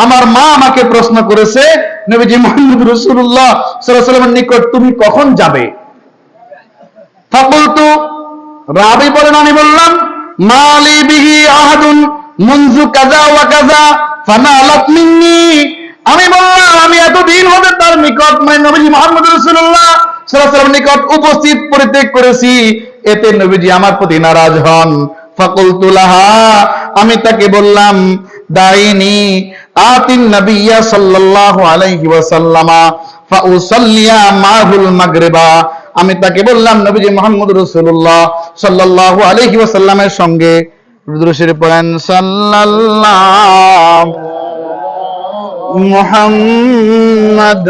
আমার মা আমাকে প্রশ্ন করেছে নবীজি মুহাম্মদ রাসূলুল্লাহ সাল্লাল্লাহু আলাইহি ওয়াসাল্লামের নিকট তুমি কখন যাবে? ফাকুলতু, রাবি বলেন আমি বললাম, মালি বিহি আহাদুন মুনযু কাযা ওয়া কাযা ফানালাত মিন্নি, আমি বললাম আমি এতদিন হতে তার নিকট মানে নবীজি মুহাম্মদ রাসূলুল্লাহ সাল্লাল্লাহু আলাইহি ওয়াসাল্লামের নিকট উপস্থিত পরিত্যাগ করেছি, এতে নবীজি আমার প্রতি নারাজ হন। ফাকুলতু লাহা, আমি তাকে বললাম, দাইনি আতিন নবিয়্যা সাল্লাল্লাহু আলাইহি ওয়াসাল্লামা ফাউসাল্লিয়া মাহুল মাগরিবা, আমি তাকে বললাম নবীজি মুহাম্মদ রাসূলুল্লাহ সাল্লাল্লাহু আলাইহি ওয়াসাল্লামের সঙ্গে দুরূদ শরীফ পড়েন, সাল্লাল্লাহু মুহাম্মাদ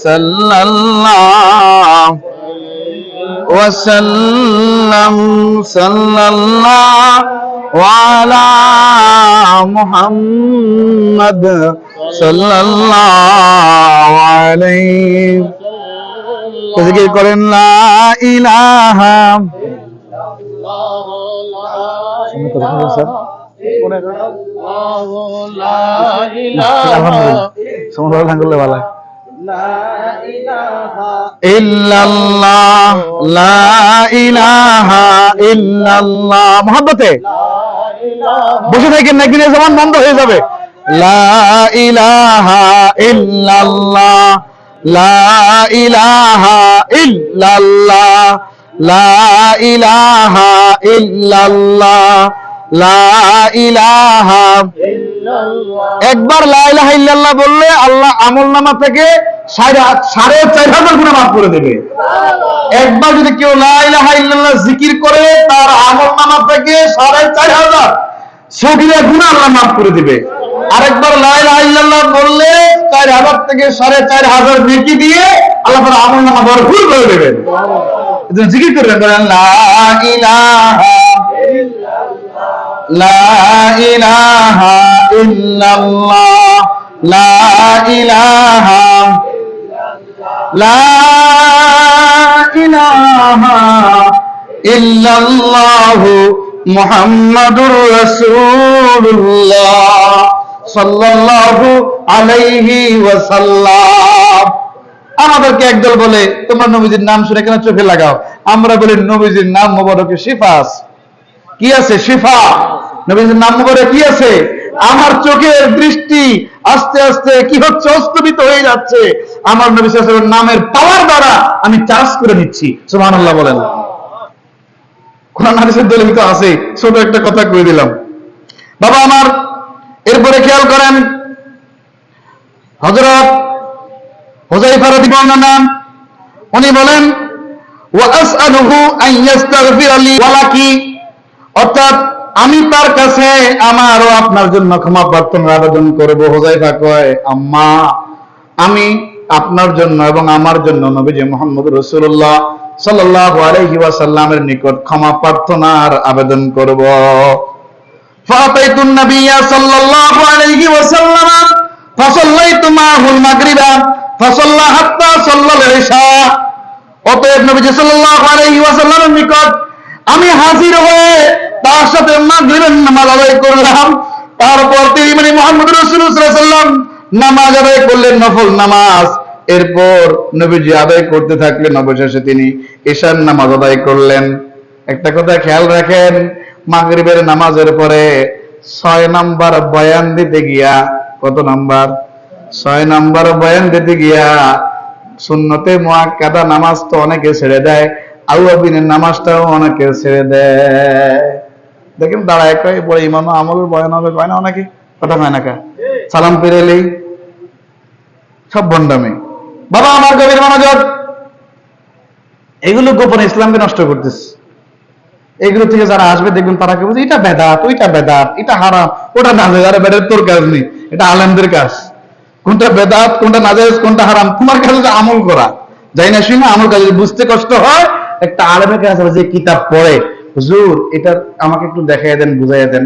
সাল্লাল্লাহু ওয়াসাল্লাম সাল্লাল্লাহু وعلى محمد صلى الله عليه জিকির করেন লা ইলাহা ইল্লাল্লাহ লা ইলাহা ইল্লাল্লাহ মুহাব্বতে বসে থাকেন না, একদিন জবান বন্ধ হয়ে যাবে। লা ইলাহা ইল্লাল্লাহ লা ইলাহা ইল্লাল্লাহ লা ইলাহা ইল্লাল্লাহ লা ইলাহা একবার লা ইলাহা ইল্লাল্লাহ বললে আল্লাহ আমলনামা থেকে 4,500 গুনাহ মাফ করে দেবে। একবার যদি কেউ লা ইলাহা ইল্লাল্লাহ জিকির করে তার আমলনামা থেকে 4,500 সগীরা গুনাহ আল্লাহ মাফ করে দিবে। আরেকবার লা ইলাহা ইল্লাল্লাহ বললে 4,000 থেকে 4,500 নেকি দিয়ে আল্লাহ তাআলা আমলনামা ভরপুর করে দেবেন। এজন্য জিকির করবেন, বলেন লা ইলাহা লা ইলাহা ইল্লাল্লাহ লা ইলাহা লা ইলাহা ইল্লাল্লাহ মুহাম্মাদুর রাসূলুল্লাহ সাল্লাল্লাহু আলাইহি ওয়াসাল্লাম। আমাদেরকে একদল বলে তোমরা নবীজির নাম শুনে কেন চোখে লাগাও? আমরা বলি নবীজির নাম মোবারকে শিফা আছে। কি আছে? শিফা। নবীজির নাম মোবারকে কি আছে? আমার চোখের দৃষ্টি আস্তে আস্তে কি হচ্ছে? অস্তমিত হয়ে যাচ্ছে। আমার নবী সাল্লাল্লাহু আলাইহি ওয়াসাল্লামের নামের পাওয়ার দ্বারা আমি চার্জ করে নিচ্ছি। সুবহানাল্লাহ বলেন। কোরআন হাদিসের দলিল তো আছে, ছোট একটা কথা কই দিলাম বাবা আমার। এরপরে খেয়াল করেন, হযরত হুযায়ফা রাদিয়াল্লাহু আনহু উনি বলেন ওয়া আসআলুহু আন ইস্তাগফিরা লি ওয়া লাকি, অর্থাৎ আমি তার কাছে আমার ও আপনার জন্য ক্ষমা প্রার্থনার আবেদন করব। হুযায়ফা কয়, আম্মা আমি আপনার জন্য এবং আমার জন্য নবীজি মুহাম্মদ রাসূলুল্লাহ সাল্লাল্লাহু আলাইহি ওয়াসাল্লামের নিকট ক্ষমা প্রার্থনার আবেদন করব। ফাতাইতুন নবিয়্যা সাল্লাল্লাহু আলাইহি ওয়াসাল্লাম ফাসাল্লাইতু মা'হুল মাগরিবা ফাসাল্লা হাত্তা সাল্লাল ইশা। অতএব নবীজি সাল্লাল্লাহু আলাইহি ওয়াসাল্লামের নিকট আমি হাজির হয়ে তার সাথে মাগরিবের নামাজ আদায় করলাম। তারপর তিনি মানে মুহাম্মদ রাসূলুল্লাহ সাল্লাল্লাহু আলাইহি ওয়াসাল্লাম নামাজ আদায় করলেন, নফল নামাজ। এরপর নবীজি আদায় করতে থাকলেন, অবশেষে তিনি ইশার নামাজ আদায় করলেন। একটা কথা খেয়াল রাখেন, মাগরিবের নামাজের পরে 6 নাম্বার বয়ান দিতে গিয়া, কত নাম্বার? 6 নাম্বার বয়ান দিতে গিয়া সুন্নতে মুআক্কাদা নামাজ তো অনেকে ছেড়ে দেয়, আউয়াবিনের নামাজটাও অনেকে ছেড়ে দেয়। দেখেন দাঁড়ায় কয় পরে ইমাম আমলের বয়ান হবে, কয় না অনেকে, কথা হয় না কা সালাম পেরেলেই সব ভণ্ডামি। বাবা আমার গভীর মনোযোগ, এগুলো গোপনে ইসলামকে নষ্ট করতেছে। এগুলো থেকে যারা আসবে দেখবেন তারা কেউ এটা বেদাত, ওইটা বেদাত, এটা হারাম, ওটা নাজায়েজ। আরে বেদাত তোর কাজ নেই, এটা আলেমদের কাজ। কোনটা বেদাত, কোনটা নাজায়েজ, কোনটা হারাম তোমার কাছে আমল করা। যাই না শুনে আমল কাজ বুঝতে কষ্ট হয়, একটা আলেমের কাছে যে কিতাব পড়ে, হুজুর এটা আমাকে একটু দেখাইয়া দেন, বুঝাইয়া দেন,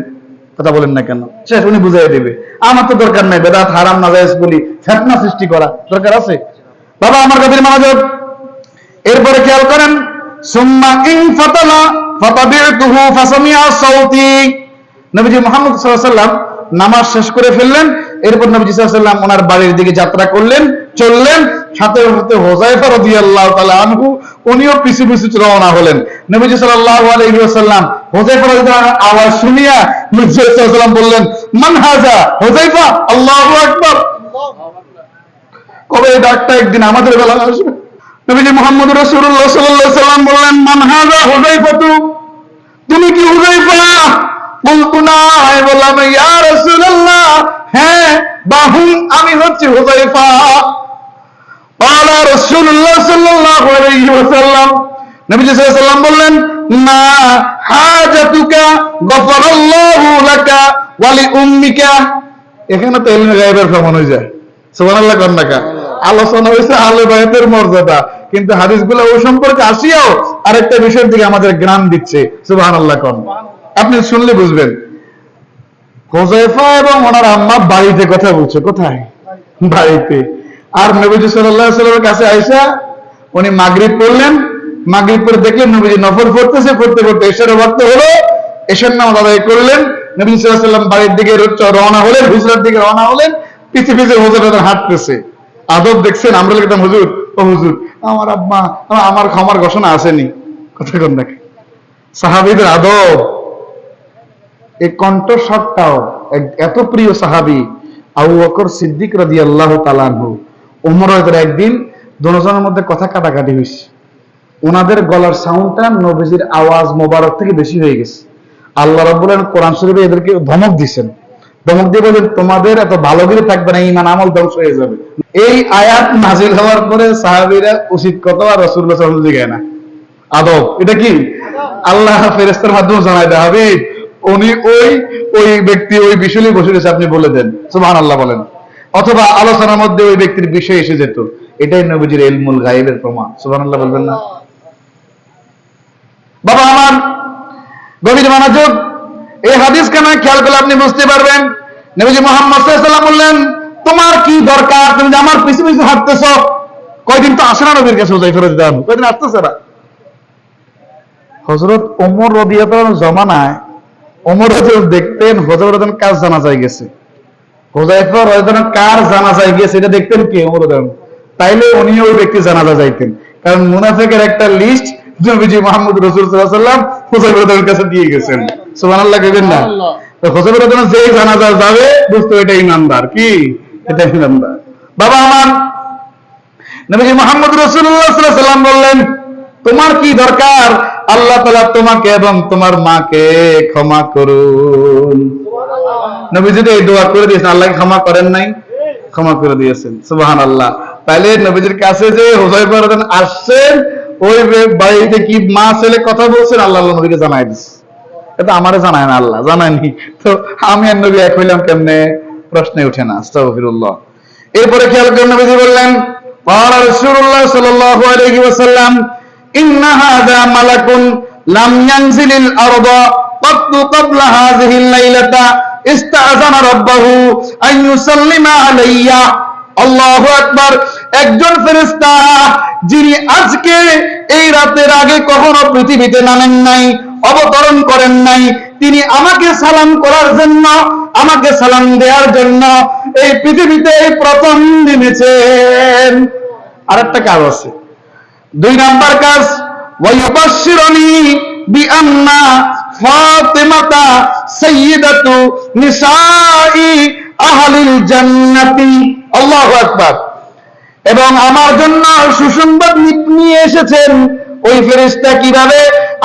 কথা বলেন না কেন, শেষ উনি বুঝাইয়া দেবে। আমার তো দরকার নাই বেদাত হারাম নাজায়েজ বলি ফিতনা সৃষ্টি করা, দরকার আছে? বাবা আমার গভীর মনোযোগ, এরপরে খেয়াল করেন, সুম্মা ইন ফাতালা ফাতাবিতুহু ফাসামিআ সাউতি। নবীজি মুহাম্মদ সাল্লাল্লাহু আলাইহি ওয়াসাল্লাম নামাজ শেষ করে ফেললেন। এরপর নবীজি সাল্লাল্লাহু আলাইহি ওয়াসাল্লাম ওনার বাড়ির দিকে যাত্রা করলেন, চললেন। সাথে সাথে হুযায়ফা রাদিয়াল্লাহু তাআলা আনহু উনিও পিছু পিছু রওনা হলেন। নবীজি সাল্লাল্লাহু আলাইহি ওয়াসাল্লাম হুযায়ফা রাদিয়াল্লাহু আনহু আওয়াজ শুনিয়া নবী সাল্লাল্লাহু আলাইহি ওয়াসাল্লাম বললেন, মান হাযা? হুযায়ফা। আল্লাহু আকবার। কবে এই ডাকটা একদিন আমাদের বেলা আসবে। নবীজি মুহাম্মদ রাসূলুল্লাহ সাল্লাল্লাহু আলাইহি ওয়াসাল্লাম বললেন, মান হাযা? হুযায়ফা। তুমি কি হুযায়ফা? বলতো না, আমি বললাম ইয়া রাসূলুল্লাহ, হ্যাঁ বাহুম, আমি হচ্ছি হুযায়ফা। ক্বালা রাসূলুল্লাহ সাল্লাল্লাহু আলাইহি ওয়াসাল্লাম, নবীজি সাল্লাল্লাহু আলাইহি ওয়াসাল্লাম বললেন, মা হাজাতুকা গফারাল্লাহু লাকা ওয়া লিউম্মিকা। এখানে তো ইলমে গায়বের প্রমাণ হয়ে যায়। সুবহানাল্লাহ কন্নাকা আলোচনা হয়েছে আহলে বায়াতের মর্যাদা, কিন্তু হাদিসগুলো ওই সম্পর্কে আসিয়াও আরেকটা বিষয়ের দিকে আমাদের জ্ঞান দিচ্ছে। সুবহানাল্লাহ কোন আপনি শুনলে বুঝবেন। হুযায়ফা এবং ওনার আম্মা বাড়িতে কথা বলছে। কোথায়? বাড়িতে। আর নবীজি সাল্লাল্লাহু আলাইহি ওয়াসাল্লামের কাছে আয়েশা উনি মাগরিব পড়লেন, মাগরিব পড়ে দেখলেন নবীজি নফল পড়তেছে, পড়তে পড়তে এশারের ওয়াক্ত হলো, এশার নামাজ আদায় করলেন। নবী সাল্লাল্লাহু আলাইহি ওয়াসাল্লাম বাড়ির দিকে রওনা হলেন, হুজরার দিকে রওনা হলেন, পিছে পিছে হুজুর হাঁটতেছে। আদব দেখছেন? আমরা লিখতাম হুজুর, ও হুজুর আমার আব্বা আমার ক্ষমার ঘোষণা আসেনি, কথা কোন দেখে সাহাবীদের আদব। এই কণ্ঠস্বরটাও এত প্রিয় সাহাবী আবু বকর সিদ্দিক রাদিয়াল্লাহু তাআলা আনহু। ওমর রাদিয়াল্লাহু একদিন দুজনের মধ্যে কথা কাটাকাটি হয়েছে, ওনাদের গলার সাউন্ডটা নবীজির আওয়াজ মোবারক থেকে বেশি হয়ে গেছে। আল্লাহ রাব্বুল আলামিন কোরআন শরীফে এদেরকে ধমক দিয়েছেন, ধমক দিয়ে বলেন তোমাদের এত ভালোগিরি থাকবে না, ঈমান আমল ধ্বংস হয়ে যাবে। এই আয়াত নাযিল হওয়ার পরে সাহাবীরা উচিত কথা আর রাসূলুল্লাহ সাল্লাল্লাহু আলাইহি ওয়াসাল্লাম না আদব। এটা কি আল্লাহ ফেরেশতার মাধ্যমে জানায় দেয়, হাবিব উনি ওই ব্যক্তি ওই বিষয় নিয়ে বসে রয়েছে, আপনি বলে দেন সুবহানাল্লাহ বলেন। অথবা আলোচনার মধ্যে ওই ব্যক্তির বিষয় এসে যেত। এটাই নবীজির ইলমুল গায়বের প্রমাণ। সুবহানাল্লাহ বলবেন না? বাবা আমার গভীর মনোযোগ, এই হাদিস কেন খেয়াল করলে আপনি বুঝতে পারবেন। নবীজি মুহাম্মদ সাল্লাল্লাহু আলাইহি ওয়াসাল্লাম বললেন তোমার কি দরকার, তুমি যে আমার পিছু পিছু হাঁটতেছো? কয়দিন তো আসে না নবীর কাছে হুযায়ফা রাদিয়াল্লাহু আনহু, কয়দিন আসতেছে না। হযরত ওমর রাদিয়াল্লাহু আনহু জমানায় ওমর রাদিয়াল্লাহু দেখতেন হুযায়ফা রাদিয়াল্লাহু কার জানাজায় গেছে, হুযায়ফা রাদিয়াল্লাহু কার জানাজায় গেছে এটা দেখতেন কে? ওমর রাদিয়াল্লাহু। তাইলে উনি ওই ব্যক্তি জানাজা যাইতেন, কারণ মুনাফিকের একটা লিস্ট নবীজি মুহাম্মদ রাসূল সাল্লাল্লাহু আলাইহি ওয়াসাল্লাম হুযায়ফা রাদিয়াল্লাহু কাছে দিয়ে গেছেন। সুবহানাল্লাহ কইবেন না? তো হুযায়ফা রাদিয়াল্লাহু যেই জানাজা যাবে বুঝতো এটা ঈমানদার। কি এটা? ঈমানদার। বাবা আমার নবীজি মুহাম্মদ রাসূলুল্লাহ সাল্লাল্লাহু আলাইহি ওয়াসাল্লাম বললেন তোমার কি দরকার? আল্লাহ তাআলা তোমাকে এবং তোমার মাকে ক্ষমা করুন। নবীজি এই দোয়া করে দিয়েছেন, আল্লাহ ক্ষমা করেন নাই? ক্ষমা করে দিয়েছেন। সুবহানাল্লাহ। তাহলে নবীজির কাছে যে হুযায়ফা রাদিয়াল্লাহু আসছেন, ওই বাড়িতে কি মা ছেলে কথা বলছেন, আল্লাহ নবীকে জানাই দিয়েছে। এটা আমারে জানায় না, আল্লাহ জানায়নি। তো আমি আর নবী এক হইলাম কেমনে? প্রশ্নে ওঠে না। আস্তাগফিরুল্লাহ। এরপরে খেয়াল করে নবীজি বললেন ক্বালা রাসূলুল্লাহ সাল্লাল্লাহু আলাইহি ওয়াসাল্লাম ইন্না হাযা মালাকুন লাম ইয়ানজিলিল আরদা ক্বাত্তু ক্বাবলা হাযিহিল লাইলাতা ইস্তাযানা রাব্বাহু আন ইউসাল্লিমা আলাইয়া। আল্লাহু আকবার। একজন ফেরেশতা যিনি আজকে এই রাতের আগে কখনো পৃথিবীতে নামেন নাই, অবতরণ করেন নাই, তিনি আমাকে সালাম করার জন্য, আমাকে সালাম দেওয়ার জন্য এই পৃথিবীতে এই প্রথম নেমেছেন। আরেকটা কাজ আছে, 2 নাম্বার কাজ, ওয়ায়ুবাশশিরুনি বিআন্না ফাতিমাতা সাইয়্যিদাতু নিসাই আহলিল জান্নাতি। আল্লাহু আকবার। এবং আমার জন্য সুসংবাদ নিয়ে এসেছেন ওই ফেরেশতা কিভাবে?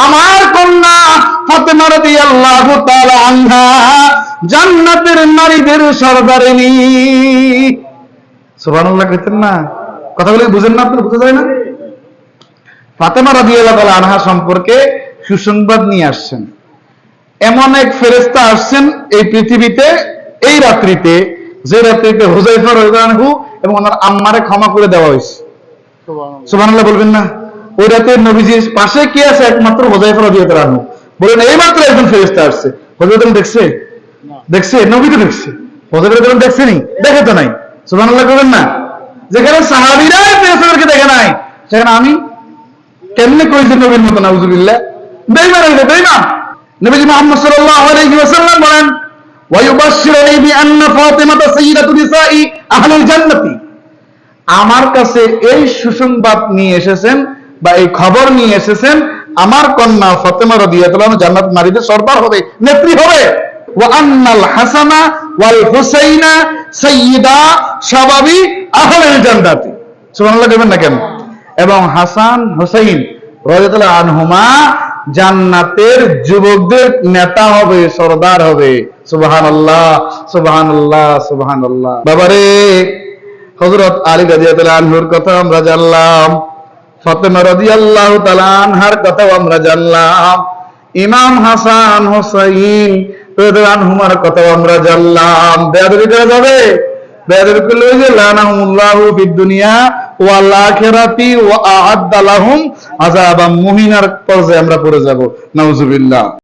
আমার কন্যা ফাতেমা রাদিয়াল্লাহু তাআলা আনহা জান্নাতের নারীদের সরদারিনী। সুবহানাল্লাহ কইতেন না? কথাগুলো বুঝেন না? আপনি বুঝতে যায় না? ফাতেমা রাদিয়াল্লাহু তাআলা আনহা সম্পর্কে সুসংবাদ নিয়ে আসছেন। এমন এক ফেরেশতা আসছেন এই পৃথিবীতে এই রাত্রিতে, যে রাত্রিতে হুযায়ফা রাদিয়াল্লাহু আনহু এবং ওনার আম্মারে ক্ষমা করে দেওয়া হয়েছে। সুবহানাল্লাহ বলবেন না? ওই রাতে নবীজির পাশে কে আছে? একমাত্র হুযায়ফা রাদিয়াল্লাহু আনহু। বলেন এইমাত্র একজন ফেরেশতা আসছে। হুযায়ফা দেখছে? দেখছে? নবী তো দেখছে। হুযায়ফা রাদিয়াল্লাহু দেখছেনি? দেখে তো নাই। সুবহানাল্লাহ বলবেন না? যেখানে সাহাবীরা ফেরেশতাদেরকে দেখে নাই, সেখানে আমি কেমনে কইছি নবীর মত? নাউযুবিল্লাহ। বেঈমান হইলে বেঈমান। নবীজি মুহাম্মদ সাল্লাল্লাহু আলাইহি ওয়াসাল্লাম বলেন ওয়ায়ুবাশশিরুনি বিআন্না ফাতিমাতা সাইয়্যিদাতু নিসাই আহলিল জান্নাতি। আমার কাছে এই সুসংবাদ নিয়ে এসেছেন বা এই খবর নিয়ে এসেছেন আমার কন্যা ফাতেমা রাদিয়াল্লাহু আনহা জান্নাত নারীদের সরদার হবে, নেত্রী হবে। ওয়া আন্নাল হাসানা ওয়াল হুসাইনা সাইয়্যিদা শাবাবি আহলিল জান্নাতি। সুবহানাল্লাহ বলবেন না কেন? এবং হাসান হুসাইন রাদিয়াল্লাহু আনহুমা জান্নাতের যুবকদের নেতা হবে, সরদার হবে। সুবহানাল্লাহ, সুবহানাল্লাহ, সুবহানাল্লাহ। বাবারে, হযরত আলী রাদিয়াল্লাহু আনহুর কথা আমরা জানলাম, ফাতেমা রাদিয়াল্লাহু তাআলা আনহার কথাও আমরা জানলাম, ইমাম হাসান হুসাইন রাদিয়াল্লাহু আনহুমার কথাও আমরা জানলাম। বেয়াদবি করা যাবে? বেয়াদবি করলে ওই যে লানাহুমুল্লাহু ফিদ দুনিয়া ওয়াল আখিরাতি ওয়া আ'আদ্দা লাহুম আযাবাম মুহিনার পর্যায়ে আমরা পড়ে যাব। নাউযুবিল্লাহ।